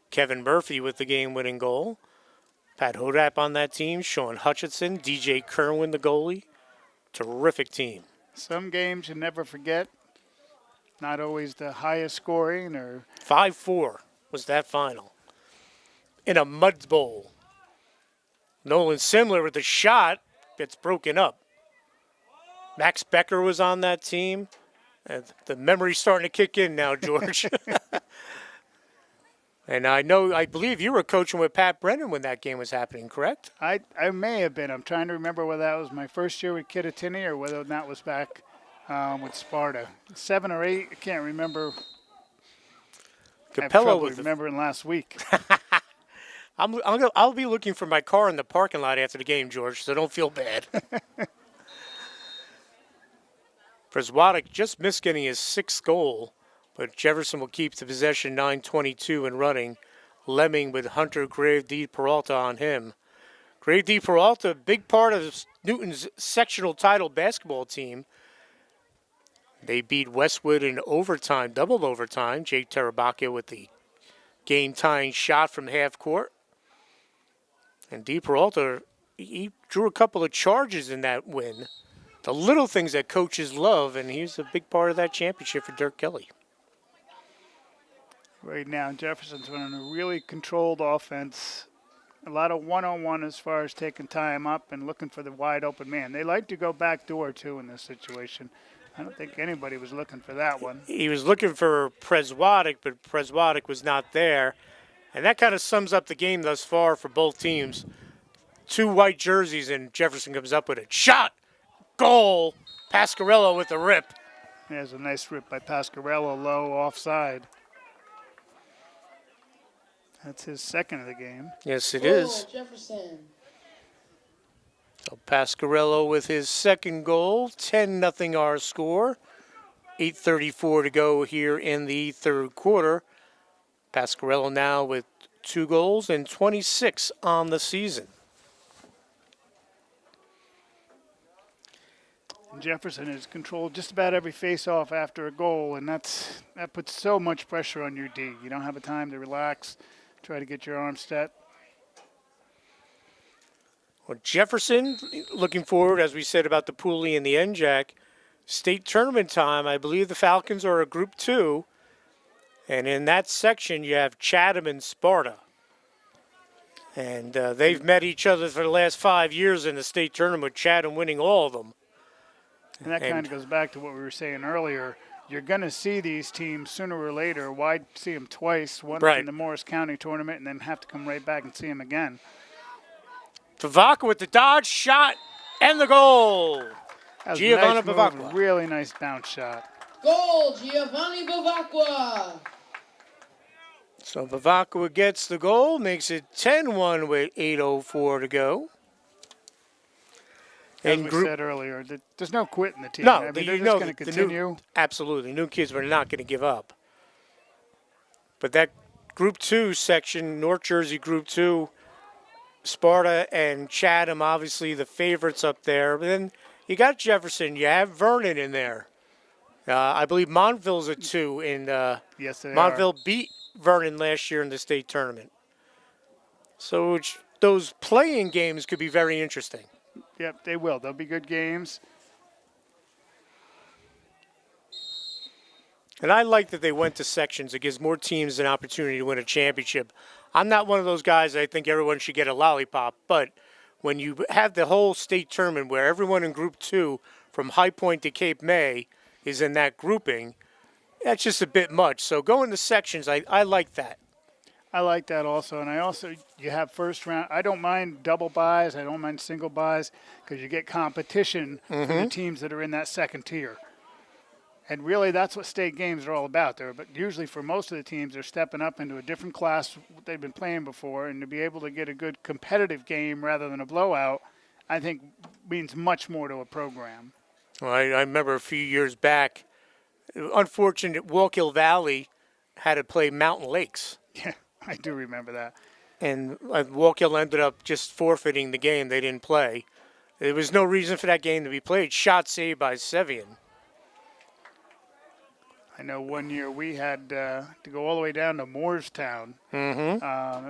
Kevin Murphy with the game-winning goal. Pat Hodap on that team. Sean Hutchinson, DJ Kerwin, the goalie. Terrific team. Some games you never forget. Not always the highest scoring. 5-4 was that final. In a mud bowl. Nolan Simler with the shot gets broken up. Max Becker was on that team. And the memory's starting to kick in now, George. And I believe you were coaching with Pat Brennan when that game was happening, correct? I may have been. I'm trying to remember whether that was my first year with Kittatinny or whether that was back with Sparta. 7 or 8, I can't remember. Capello was remembering last week. I'll be looking for my car in the parking lot after the game, George, so don't feel bad. Przwadek just missed getting his 6th goal. But Jefferson will keep the possession 9:22 and running. Lemming with Hunter Grave D. Peralta on him. Grave D. Peralta, big part of Newton's sectional title basketball team. They beat Westwood in overtime, double overtime. Jake Terabacchia with the game-tying shot from half court. And D. Peralta, he drew a couple of charges in that win. The little things that coaches love, and he's a big part of that championship for Dirk Kelly. Right now, Jefferson's running a really controlled offense. A lot of one-on-one as far as taking time up and looking for the wide-open man. They like to go back door, too, in this situation. I don't think anybody was looking for that one. He was looking for Przwadek, but Przwadek was not there. And that kind of sums up the game thus far for both teams. 2 white jerseys, and Jefferson comes up with it. Shot! Goal! Pasquarello with the rip. There's a nice rip by Pasquarello, low, offside. That's his second of the game. Yes, it Goal, is. Jefferson. So Pasquarello with his second goal, 10-0 our score. 8:34 to go here in the third quarter. Pasquarello now with 2 goals and 26 on the season. Jefferson has controlled just about every face-off after a goal, and that puts so much pressure on your D. You don't have a time to relax, try to get your arms set. Well, Jefferson, looking forward, as we said about the Pooley and the NJAC, state tournament time. I believe the Falcons are a Group 2, and in that section you have Chatham and Sparta. And they've met each other for the last 5 years in the state tournament, with Chatham winning all of them. And that kind of goes back to what we were saying earlier. You're going to see these teams sooner or later. Why see them twice, once Right. in the Morris County tournament, and then have to come right back and see them again? Vivacqua with the dodge shot and the goal. That was a Giovanna nice move, Vivacqua. really nice bounce shot. Goal, Giovanni Bavacqua. So Vivacqua gets the goal, makes it 10-1 with 8:04 to go. As In we group, said earlier, there's no quit in the team. no, I mean, you they're know just going to the continue. absolutely, new kids are not going to give up. But that Group 2 section, North Jersey Group 2, Sparta and Chatham, obviously the favorites up there. But then you got Jefferson, you have Vernon in there. I believe Montville's a 2, and Yes, they Montville beat Vernon last year in the state tournament. So those playing games could be very interesting. are. Yep, they will. They'll be good games. And I like that they went to sections. It gives more teams an opportunity to win a championship. I'm not one of those guys that I think everyone should get a lollipop, but when you have the whole state tournament where everyone in Group 2 from High Point to Cape May is in that grouping, that's just a bit much. So going to sections, I like that. I like that also. And you have first round. I don't mind double buys. I don't mind single buys because you get competition for the teams that are in that second tier. And really, that's what state games are all about there. But usually for most of the teams, they're stepping up into a different class they've been playing before. And to be able to get a good competitive game rather than a blowout, I think means much more to a program. Well, I remember a few years back, unfortunate Wallkill Valley had to play Mountain Lakes. Yeah, I do remember that. And Wallkill ended up just forfeiting the game. They didn't play. There was no reason for that game to be played. Shot saved by Sevian. I know one year we had to go all the way down to Moorestown.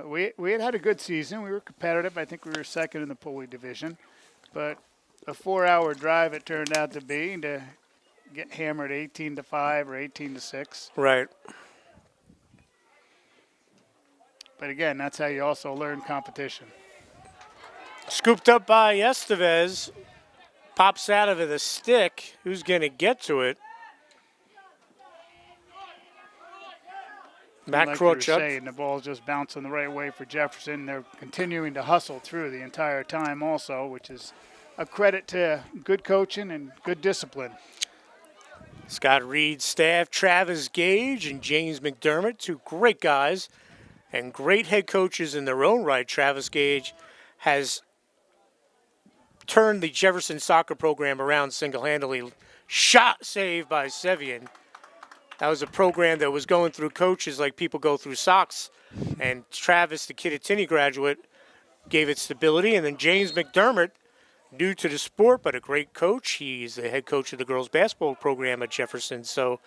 We had a good season. We were competitive. I think we were second in the Pulley division. But a 4-hour drive it turned out to be to get hammered 18-5 or 18-6. Right. But again, that's how you also learn competition. Scooped up by Estevez. Pops out of it a stick. Who's going to get to it? Matt Like you were Krochuk. saying, the ball's just bouncing the right way for Jefferson. They're continuing to hustle through the entire time also, which is a credit to good coaching and good discipline. Scott Reed's staff, Travis Gage and James McDermott, 2 great guys and great head coaches in their own right. Travis Gage has turned the Jefferson soccer program around single-handedly. Shot saved by Sevian. That was a program that was going through coaches like people go through socks. And Travis, the Kittatinny graduate, gave it stability. And then James McDermott, new to the sport, but a great coach. He's the head coach of the girls basketball program at Jefferson. So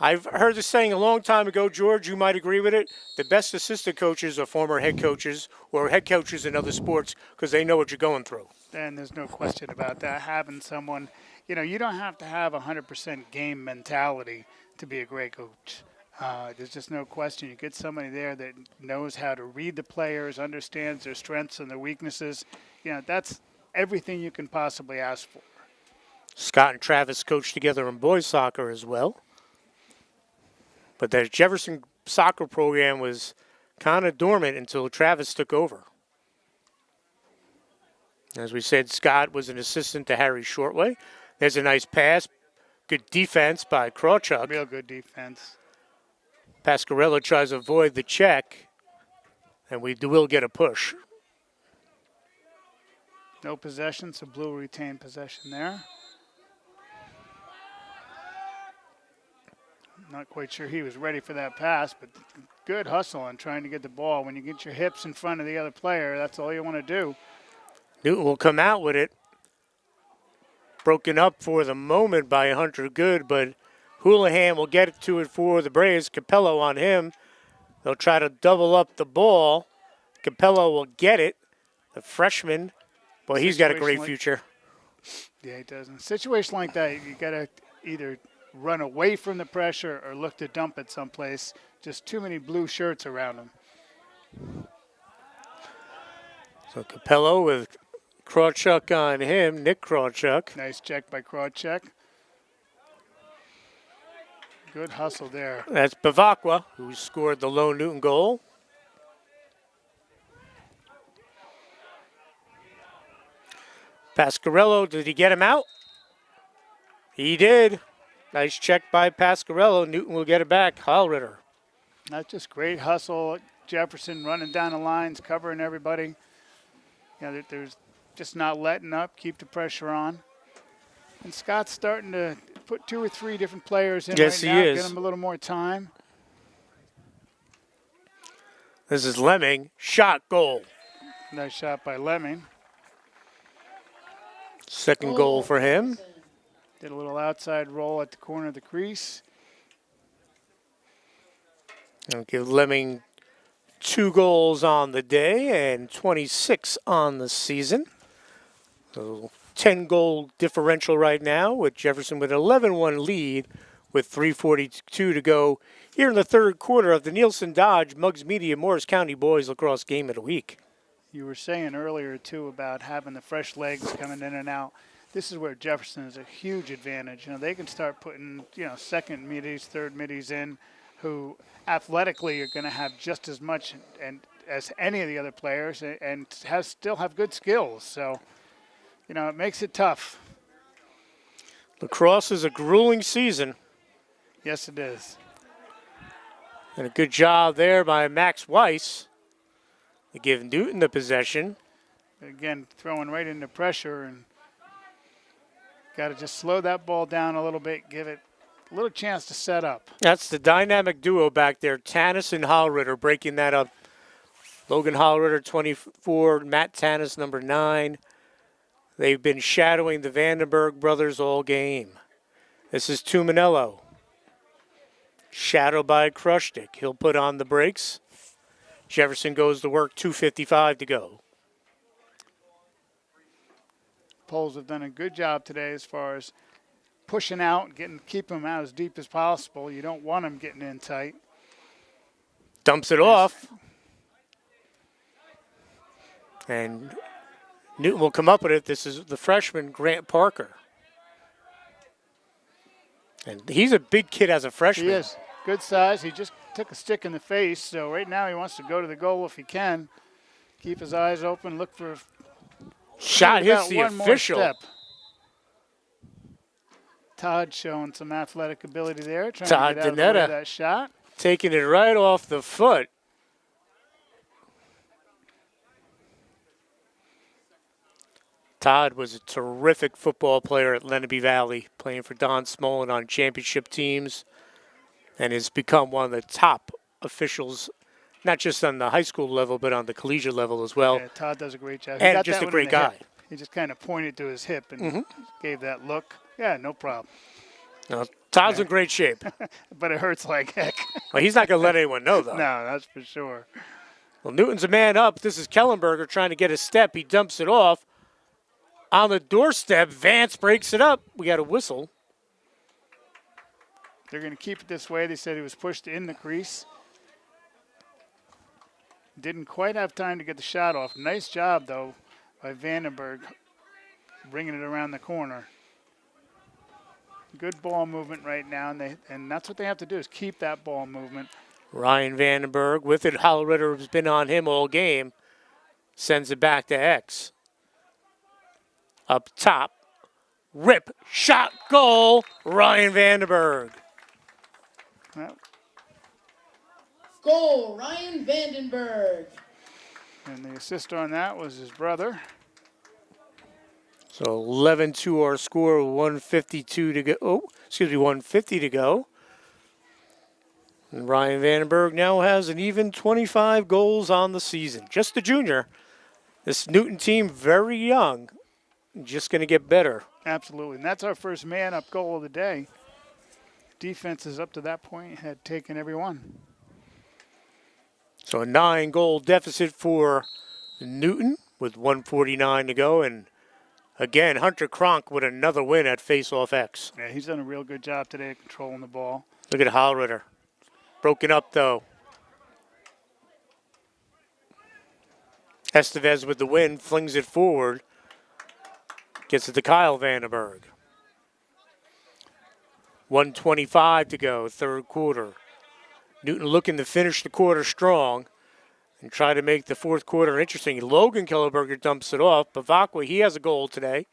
I've heard this saying a long time ago, George, you might agree with it. The best assistant coaches are former head coaches or head coaches in other sports because they know what you're going through. And there's no question about that. Having someone, you don't have to have 100% game mentality to be a great coach. There's just no question. You get somebody there that knows how to read the players, understands their strengths and their weaknesses. That's everything you can possibly ask for. Scott and Travis coached together in boys soccer as well. But the Jefferson soccer program was kind of dormant until Travis took over. As we said, Scott was an assistant to Harry Shortway. There's a nice pass. Good defense by Krawchuk. Real good defense. Pasquarello tries to avoid the check. And we will get a push. No possession, so Blue will retain possession there. Not quite sure he was ready for that pass, but good hustle on trying to get the ball. When you get your hips in front of the other player, that's all you want to do. Newton will come out with it. Broken up for the moment by Hunter Good, but Houlihan will get it to it for the Braves. Capello on him. They'll try to double up the ball. Capello will get it. The freshman. Boy, he's got a great future. Yeah, he does. In a situation like that, you got to either run away from the pressure or look to dump it someplace. Just too many blue shirts around him. So Capello with Krawchuk on him, Nick Krawchuk. Nice check by Krawchuk. Good hustle there. That's Bavacqua, who scored the lone Newton goal. Pasquarello, did he get him out? He did. Nice check by Pasquarello. Newton will get it back. Hallritter. That's just great hustle. Jefferson running down the lines, covering everybody. There's just not letting up, keep the pressure on. And Scott's starting to put 2 or 3 different players in yes, right now, he is. Get them a little more time. This is Lemming. Shot, goal. Nice shot by Lemming. Second goal for him. Did a little outside roll at the corner of the crease. I'll give Lemming 2 goals on the day and 26 on the season. So 10-goal differential right now with Jefferson with an 11-1 lead with 3:42 to go here in the third quarter of the Nielsen Dodge Muggs Media Morris County Boys Lacrosse Game of the Week. You were saying earlier, too, about having the fresh legs coming in and out. This is where Jefferson is a huge advantage. They can start putting, second middies, third middies in who athletically are going to have just as much as any of the other players and still have good skills. So, it makes it tough. Lacrosse is a grueling season. Yes, it is. And a good job there by Max Weiss to give Newton the possession. Again, throwing right into pressure and got to just slow that ball down a little bit, give it a little chance to set up. That's the dynamic duo back there, Tanis and Hallritter breaking that up. Logan Hallritter, 24, Matt Tanis, number 9. They've been shadowing the Vandenberg brothers all game. This is Tuminello. Shadowed by Krushtik. He'll put on the brakes. Jefferson goes to work, 2:55 to go. Poles have done a good job today as far as pushing out, keep them out as deep as possible. You don't want them getting in tight. Dumps it off. And Newton will come up with it. This is the freshman, Grant Parker. And he's a big kid as a freshman. He is. Good size. He just took a stick in the face, so right now he wants to go to the goal if he can. Keep his eyes open, look for shot hits the official. Todd showing some athletic ability there, trying Todd to get out of the way Danetta of that shot. Taking it right off the foot. Todd was a terrific football player at Lenape Valley, playing for Don Smolin on championship teams, and has become one of the top officials, not just on the high school level, but on the collegiate level as well. Yeah, Todd does a great job. And just a great guy. Hip. He just kind of pointed to his hip and gave that look. Yeah, no problem. No, Todd's in great shape. But it hurts like heck. Well, he's not going to let anyone know, though. No, that's for sure. Well, Newton's a man up. This is Kellenberger trying to get a step. He dumps it off. On the doorstep, Vance breaks it up. We got a whistle. They're going to keep it this way. They said he was pushed in the crease. Didn't quite have time to get the shot off. Nice job, though, by Vandenberg bringing it around the corner. Good ball movement right now, and that's what they have to do is keep that ball movement. Ryan Vandenberg with it. Hallritter has been on him all game. Sends it back to X. Up top. Rip. Shot. Goal. Ryan Vandenberg. Well, Goal, Ryan Vandenberg. And the assist on that was his brother. So 11-2 our score, 152 to go. Oh, excuse me, 150 to go. And Ryan Vandenberg now has an even 25 goals on the season. Just a junior. This Newton team, very young, just going to get better. Absolutely. And that's our first man-up goal of the day. Defenses up to that point had taken every one. So a 9-goal deficit for Newton with 149 to go. And again, Hunter Cronk with another win at Face-Off X. Yeah, he's done a real good job today controlling the ball. Look at Hollritter. Broken up, though. Estevez with the win, flings it forward. Gets it to Kyle Vandenberg. 1:25 to go, third quarter. Newton looking to finish the quarter strong and try to make the fourth quarter interesting. Logan Kellerberger dumps it off. Bavacqua, he has a goal today.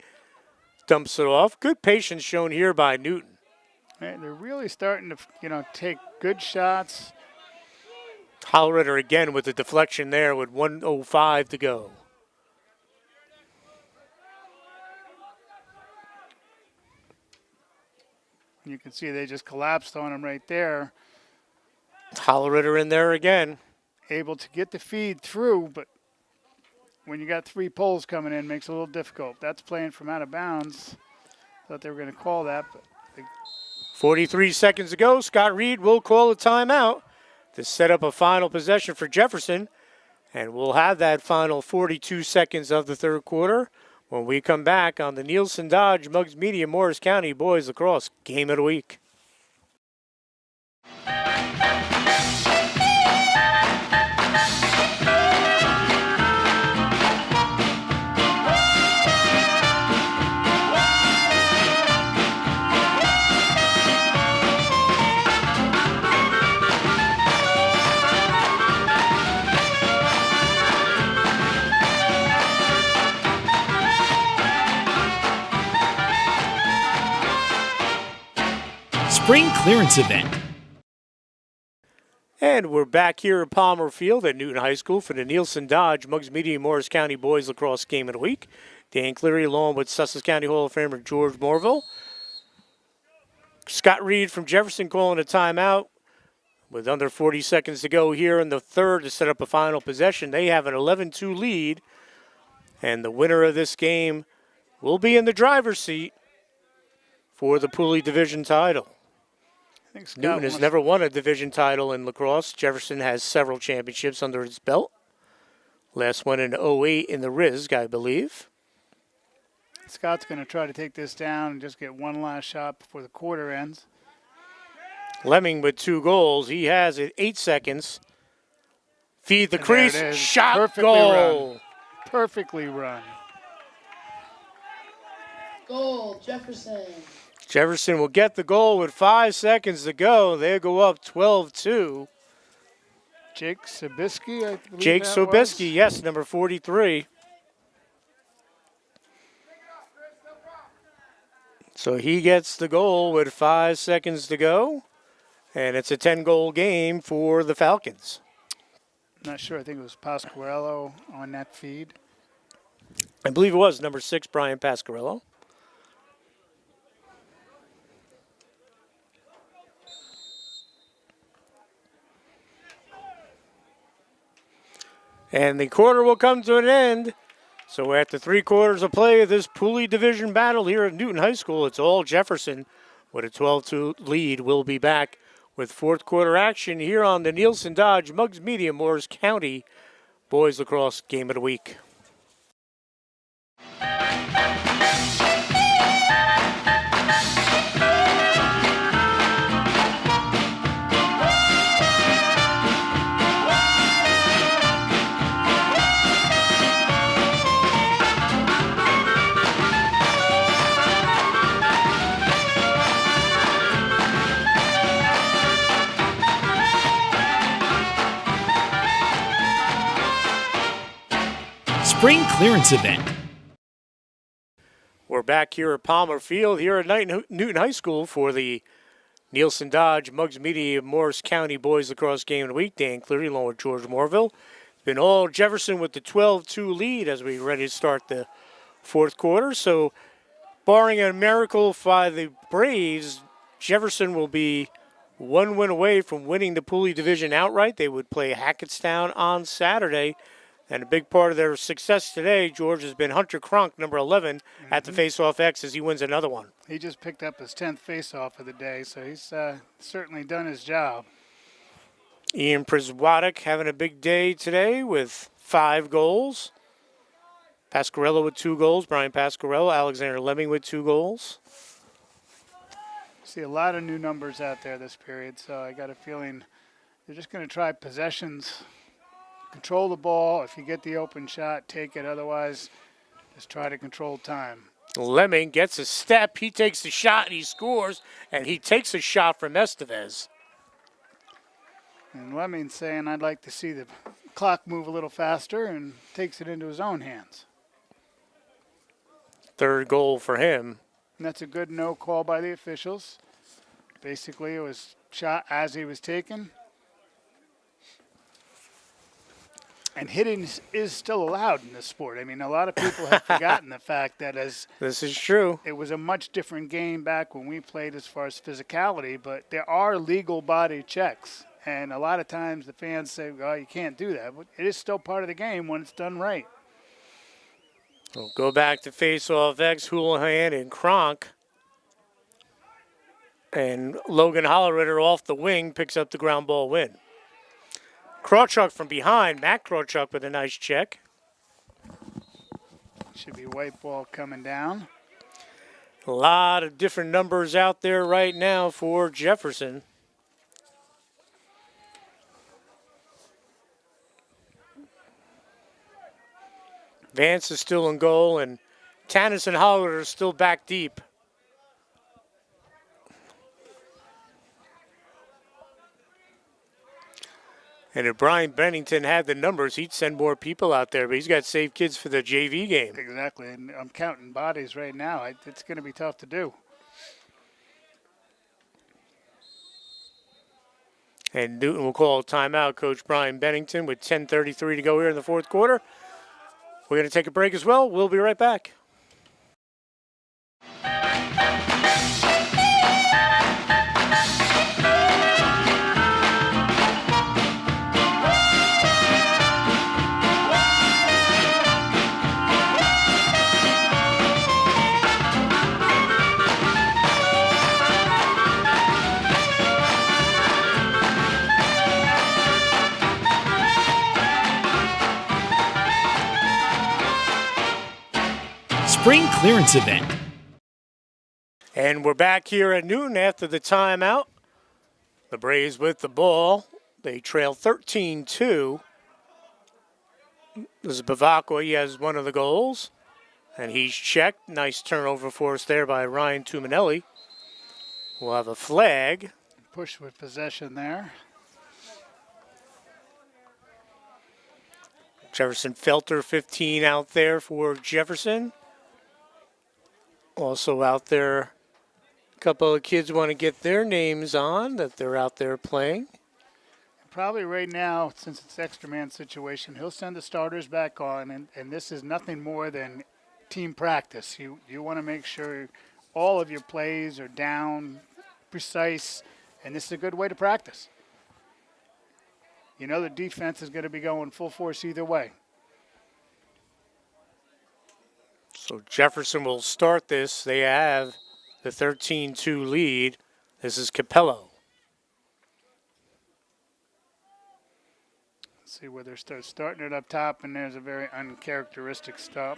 Dumps it off. Good patience shown here by Newton. Man, they're really starting to, take good shots. Hollritter again with the deflection there with 1:05 to go. You can see they just collapsed on him right there. Hollritter in there again. Able to get the feed through, but when you got 3 poles coming in, makes it a little difficult. That's playing from out of bounds. Thought they were going to call that, but 43 seconds to go. Scott Reed will call a timeout to set up a final possession for Jefferson. And we'll have that final 42 seconds of the third quarter when we come back on the Nielsen Dodge Muggs Media Morris County Boys Lacrosse Game of the Week. Spring clearance event. And we're back here at Palmer Field at Newton High School for the Nielsen Dodge Muggs Media Morris County Boys Lacrosse Game of the Week. Dan Cleary along with Sussex County Hall of Famer George Morville. Scott Reed from Jefferson calling a timeout with under 40 seconds to go here in the third to set up a final possession. They have an 11-2 lead, and the winner of this game will be in the driver's seat for the Pooley Division title. Newton has never won a division title in lacrosse. Jefferson has several championships under his belt. Last one in 08 in the RISG, I believe. Scott's going to try to take this down and just get one last shot before the quarter ends. Lemming with 2 goals. He has it 8 seconds. Feed the crease. Shot. Perfectly goal. Run. Perfectly run. Goal, Jefferson. Jefferson will get the goal with 5 seconds to go. They go up 12-2. Jake Sobieski, I believe Jake that Sobieski, was. yes, number 43. So he gets the goal with 5 seconds to go. And it's a 10-goal game for the Falcons. Not sure. I think it was Pasquarello on that feed. I believe it was number 6, Brian Pasquarello. And the quarter will come to an end. So after 3 quarters of play of this Pooley Division battle here at Newton High School, it's all Jefferson with a 12-2 lead. We'll be back with fourth quarter action here on the Nielsen Dodge Muggs Media Morris County Boys Lacrosse Game of the Week. Spring clearance event. We're back here at Palmer Field here at Newton High School for the Nielsen Dodge Muggs Media Morris County Boys Lacrosse Game of the Week. Dan Cleary along with George Morville. been all Jefferson with the 12-2 lead as we ready to start the fourth quarter. So barring a miracle by the Braves, Jefferson will be one win away from winning the Pooley Division outright. They would play Hackettstown on Saturday. And a big part of their success today, George, has been Hunter Cronk, number 11, at the Face-Off X as he wins another one. He just picked up his 10th face-off of the day, so he's certainly done his job. Ian Priswadek having a big day today with 5 goals. Pasquarello with 2 goals. Brian Pasquarello, Alexander Lemming with 2 goals. See a lot of new numbers out there this period, so I got a feeling they're just going to try possessions. Control the ball. If you get the open shot, take it. Otherwise, just try to control time. Lemming gets a step. He takes the shot and he scores. And he takes a shot from Estevez. And Lemming's saying, I'd like to see the clock move a little faster, and takes it into his own hands. 3rd goal for him. And that's a good no call by the officials. Basically, it was shot as he was taken. And hitting is still allowed in this sport. I mean, a lot of people have forgotten the fact that This is true. it was a much different game back when we played as far as physicality, but there are legal body checks. And a lot of times the fans say, oh, you can't do that. But it is still part of the game when it's done right. We'll go back to face-off X, Houlihan and Cronk. And Logan Hollerritter off the wing picks up the ground ball win. Krawchuk from behind. Matt Krawchuk with a nice check. Should be white ball coming down. A lot of different numbers out there right now for Jefferson. Vance is still in goal, and Tannis and Holliday are still back deep. And if Brian Bennington had the numbers, he'd send more people out there, but he's got saved kids for the JV game. Exactly, and I'm counting bodies right now. It's going to be tough to do. And Newton will call a timeout, Coach Brian Bennington, with 10:33 to go here in the fourth quarter. We're going to take a break as well. We'll be right back. Spring clearance event. And we're back here at Newton after the timeout. The Braves with the ball. They trail 13-2. This is Bavacqua. He has one of the goals. And he's checked. Nice turnover for us there by Ryan Tuminelli. We'll have a flag. Push with possession there. Jefferson Felter, 15 out there for Jefferson. Also out there, a couple of kids want to get their names on that they're out there playing. Probably right now, since it's extra man situation, he'll send the starters back on, and this is nothing more than team practice. You want to make sure all of your plays are down, precise, and this is a good way to practice. You know the defense is going to be going full force either way. So Jefferson will start this. They have the 13-2 lead. This is Capello. See where they're starting it up top, and there's a very uncharacteristic stop.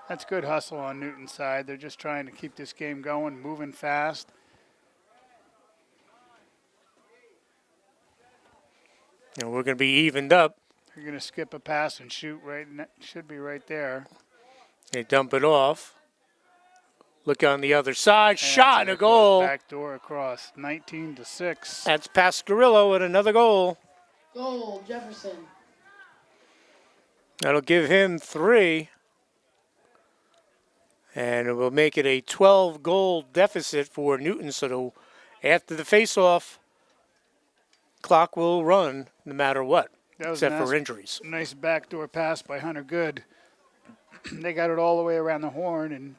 That's good hustle on Newton's side. They're just trying to keep this game going, moving fast. And we're going to be evened up. You're going to skip a pass and shoot right, should be right there. They dump it off. Look on the other side. And Shot and a goal. Back door across, 19-6. That's Pasquarello with another goal. Goal, Jefferson. That'll give him 3. And it will make it a 12-goal deficit for Newton. So after the face-off, clock will run no matter what, That was except nice. for injuries. Nice backdoor pass by Hunter Good. They got it all the way around the horn, and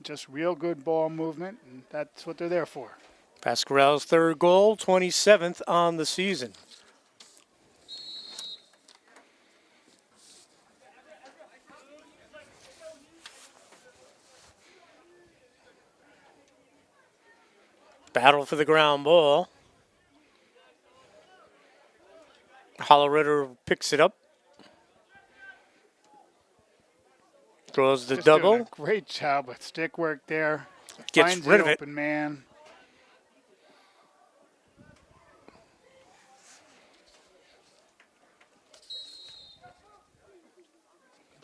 just real good ball movement, and that's what they're there for. Pasquarello's third goal, 27th on the season. Battle for the ground ball. Hollerritter picks it up. Throws the Just doing double. a great job with stick work there. Gets Finds rid the of it. open man.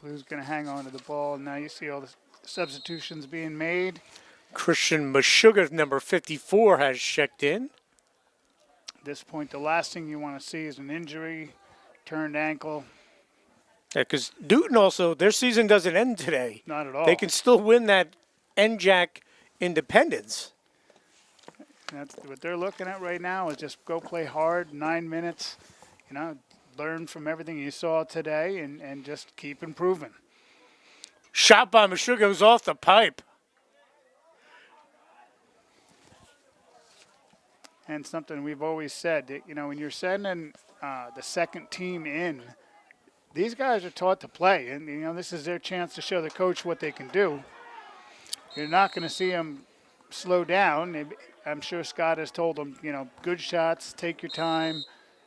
Blue's going to hang on to the ball. Now you see all the substitutions being made. Christian Meshuggah, number 54, has checked in. At this point, the last thing you want to see is an injury, turned ankle. Yeah, because Newton also, their season doesn't end today. Not at all. They can still win that NJAC Independence. That's what they're looking at right now is just go play hard, 9 minutes, learn from everything you saw today and just keep improving. Shot by Meshuggah goes off the pipe. And something we've always said, that, when you're sending the second team in, these guys are taught to play. And, this is their chance to show the coach what they can do. You're not going to see them slow down. I'm sure Scott has told them, good shots, take your time.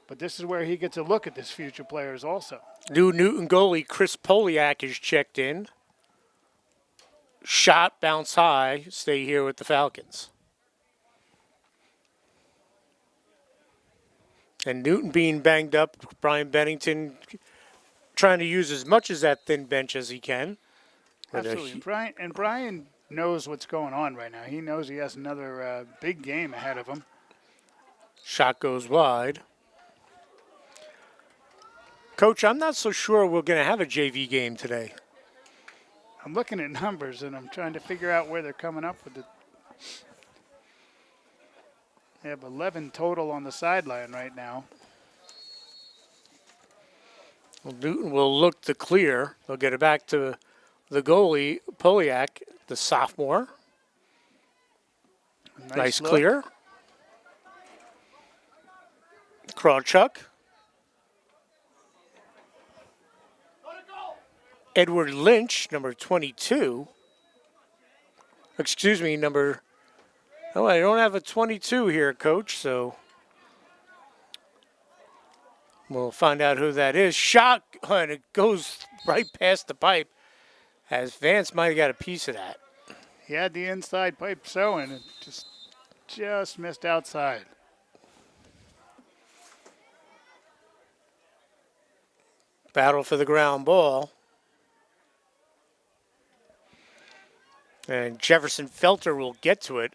But this is where he gets a look at his future players also. New Newton goalie Chris Poliak is checked in. Shot, bounce high, stay here with the Falcons. And Newton being banged up, Brian Bennington trying to use as much of that thin bench as he can. Absolutely. Brian knows what's going on right now. He knows he has another big game ahead of him. Shot goes wide. Coach, I'm not so sure we're going to have a JV game today. I'm looking at numbers, and I'm trying to figure out where they're coming up with it. They have 11 total on the sideline right now. Well, Newton will look to clear. They'll get it back to the goalie, Poliak, the sophomore. Nice look. clear. Krawchuk. Edward Lynch, number 22. Excuse me, Oh, I don't have a 22 here, Coach, so we'll find out who that is. Shot, and it goes right past the pipe, as Vance might have got a piece of that. He had the inside pipe sewing and just missed outside. Battle for the ground ball. And Jefferson Felter will get to it.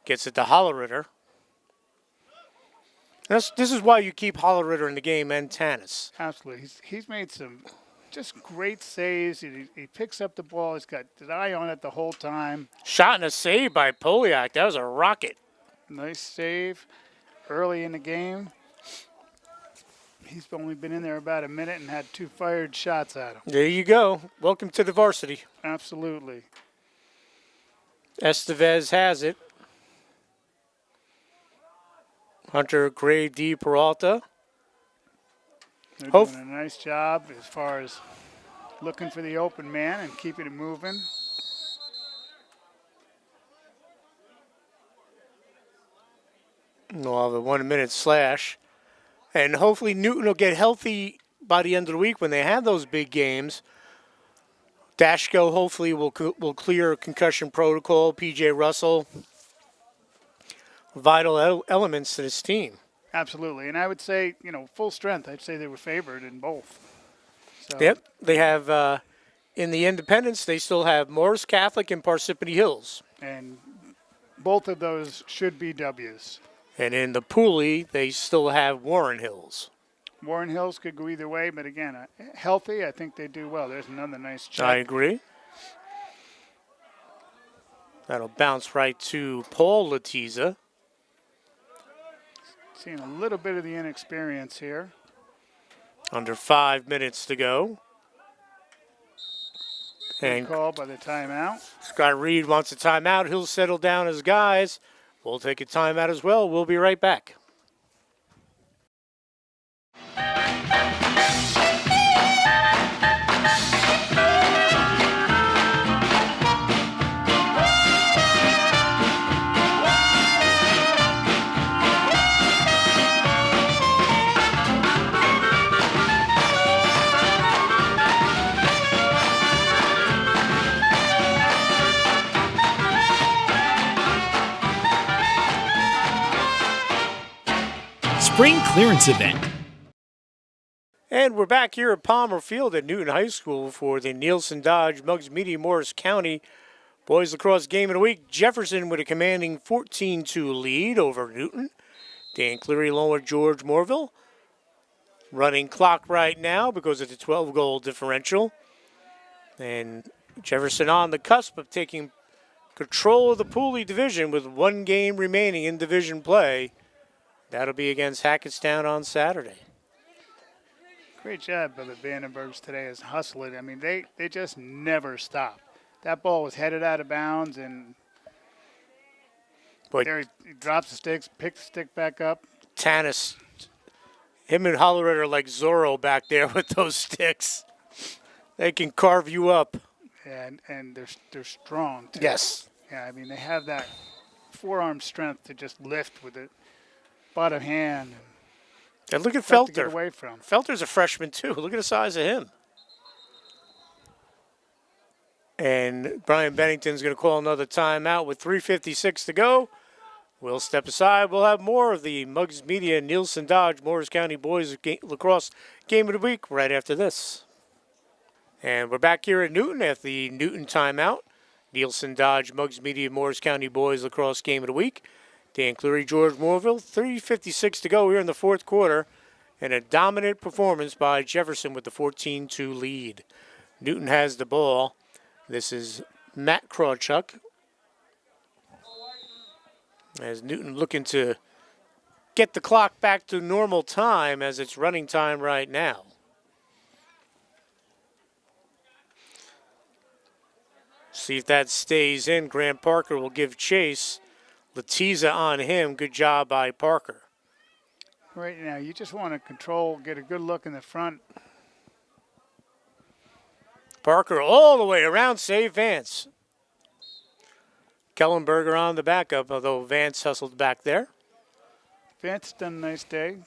Gets it to Hollerritter. This is why you keep Hollerritter in the game and Tanis. Absolutely. He's made some just great saves. He picks up the ball. He's got his eye on it the whole time. Shot and a save by Poliak. That was a rocket. Nice save early in the game. He's only been in there about a minute and had 2 fired shots at him. There you go. Welcome to the varsity. Absolutely. Estevez has it. Hunter Gray D. Peralta. They're doing a nice job as far as looking for the open man and keeping it moving. We'll have a 1 minute slash. And hopefully Newton will get healthy by the end of the week when they have those big games. Dashko hopefully will clear concussion protocol. P.J. Russell, vital elements to this team. Absolutely. And I would say, full strength, I'd say they were favored in both. So, Yep. They have, in the Independence, they still have Morris Catholic and Parsippany Hills. And both of those should be W's. And in the Pooley, they still have Warren Hills. Warren Hills could go either way, but again, healthy, I think they do well. There's another nice check. I agree. That'll bounce right to Paul Latiza. Seeing a little bit of the inexperience here. Under 5 minutes to go. And Call by the timeout. Scott Reed wants a timeout. He'll settle down his guys. We'll take a timeout as well. We'll be right back. Spring clearance event. And we're back here at Palmer Field at Newton High School for the Nielsen Dodge Muggs Media Morris County Boys Lacrosse Game of the Week. Jefferson with a commanding 14-2 lead over Newton. Dan Cleary along with George Morville. Running clock right now because of the 12-goal differential. And Jefferson on the cusp of taking control of the Pooley division with one game remaining in division play. That'll be against Hackettstown on Saturday. Great job by the Vandenbergs today as hustling. I mean, they just never stop. That ball was headed out of bounds, and Boy, there he drops the sticks, picks the stick back up. Tanis, him and Hollerud are like Zorro back there with those sticks. They can carve you up. And they're strong, too. Yes. Yeah, I mean, they have that forearm strength to just lift with it. Butt of hand. And look at Tough to get Felter. away from. Felter's a freshman, too. Look at the size of him. And Brian Bennington's going to call another timeout with 3:56 to go. We'll step aside. We'll have more of the Muggs Media Nielsen Dodge Morris County Boys Lacrosse Game of the Week right after this. And we're back here at Newton at the Newton timeout. Nielsen Dodge Muggs Media Morris County Boys Lacrosse Game of the Week. Dan Cleary, George Morville, 3:56 to go here in the fourth quarter. And a dominant performance by Jefferson with the 14-2 lead. Newton has the ball. This is Matt Krawchuk. As Newton looking to get the clock back to normal time as it's running time right now. See if that stays in. Grant Parker will give chase. Latiza on him. Good job by Parker. Right now, you just want to control, get a good look in the front. Parker all the way around, save Vance. Kellenberger on the backup, although Vance hustled back there. Vance done a nice day.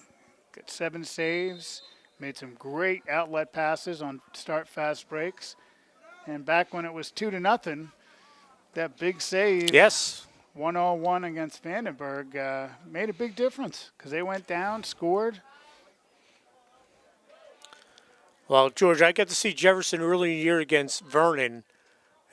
Got 7 saves. Made some great outlet passes on start fast breaks. And back when it was 2-0, that big save. Yes. 1-1 against Vandenberg made a big difference because they went down, scored. Well, George, I got to see Jefferson early in the year against Vernon,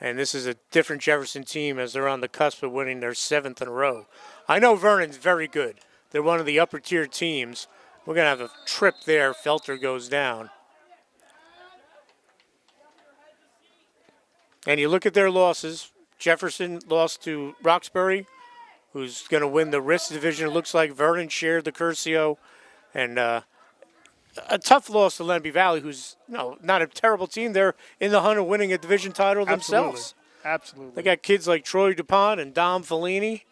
and this is a different Jefferson team as they're on the cusp of winning their 7th in a row. I know Vernon's very good. They're one of the upper-tier teams. We're going to have a trip there. Felter goes down. And you look at their losses. Jefferson lost to Roxbury, who's going to win the Risk division. It looks like Vernon shared the Curcio. And a tough loss to Lenby Valley, who's not a terrible team. They're in the hunt of winning a division title themselves. Absolutely. They got kids like Troy DuPont and Dom Fellini.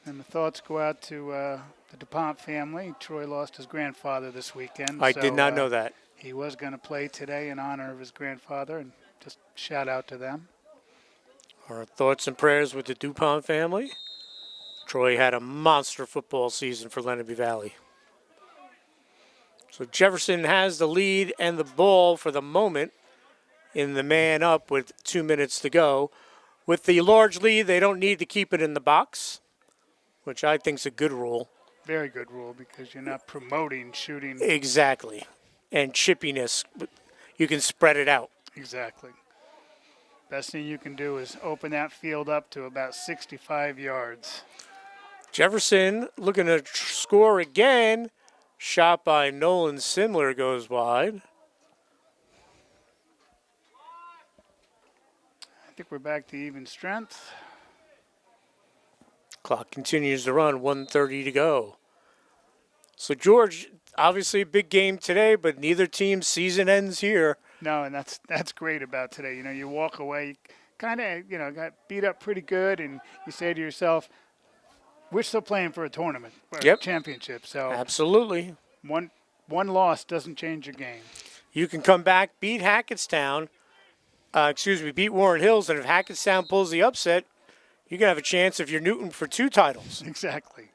And the thoughts go out to the DuPont family. Troy lost his grandfather this weekend. I did not know that. He was going to play today in honor of his grandfather, and just shout out to them. Our thoughts and prayers with the DuPont family. Troy had a monster football season for Lenby Valley. So Jefferson has the lead and the ball for the moment in the man up with 2 minutes to go. With the large lead, they don't need to keep it in the box, which I think is a good rule. Very good rule because you're not promoting shooting. Exactly. And chippiness. You can spread it out. Exactly. Best thing you can do is open that field up to about 65 yards. Jefferson looking to score again. Shot by Nolan Simler goes wide. I think we're back to even strength. Clock continues to run, 1:30 to go. So, George, obviously a big game today, but neither team's season ends here. No, and that's great about today. You know, you walk away, kind of, you know, got beat up pretty good, and you say to yourself, we're still playing for a tournament, or a championship. So Absolutely. one loss doesn't change your game. You can come back, beat Hackettstown, beat Warren Hills, and if Hackettstown pulls the upset, you can have a chance if you're Newton for 2 titles. Exactly.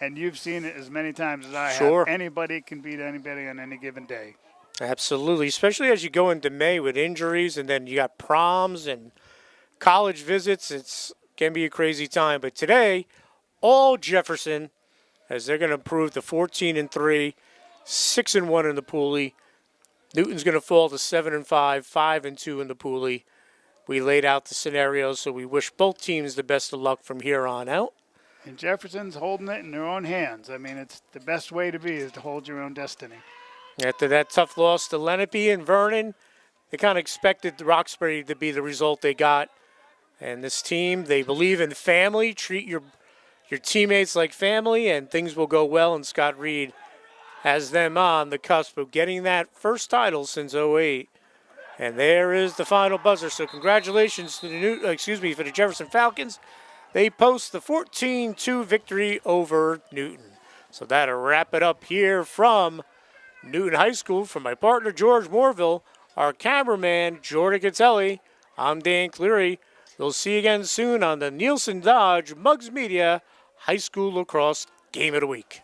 And you've seen it as many times as I Sure. have. Anybody can beat anybody on any given day. Absolutely, especially as you go into May with injuries, and then you got proms and college visits. It's can be a crazy time. But today, all Jefferson, as they're going to improve to 14-3, 6-1 in the Pooley. Newton's going to fall to 7-5, 5-2 in the Pooley. We laid out the scenarios, so we wish both teams the best of luck from here on out. And Jefferson's holding it in their own hands. I mean, it's the best way to be is to hold your own destiny. After that tough loss to Lenape and Vernon, they kind of expected Roxbury to be the result they got. And this team, they believe in family. Treat your teammates like family, and things will go well. And Scott Reed has them on the cusp of getting that first title since '08. And there is the final buzzer. So congratulations to for the Jefferson Falcons. They post the 14-2 victory over Newton. So that'll wrap it up here from Newton High School. From my partner, George Moorville, our cameraman, Jordan Catelli, I'm Dan Cleary. We'll see you again soon on the Nielsen Dodge Muggs Media High School Lacrosse Game of the Week.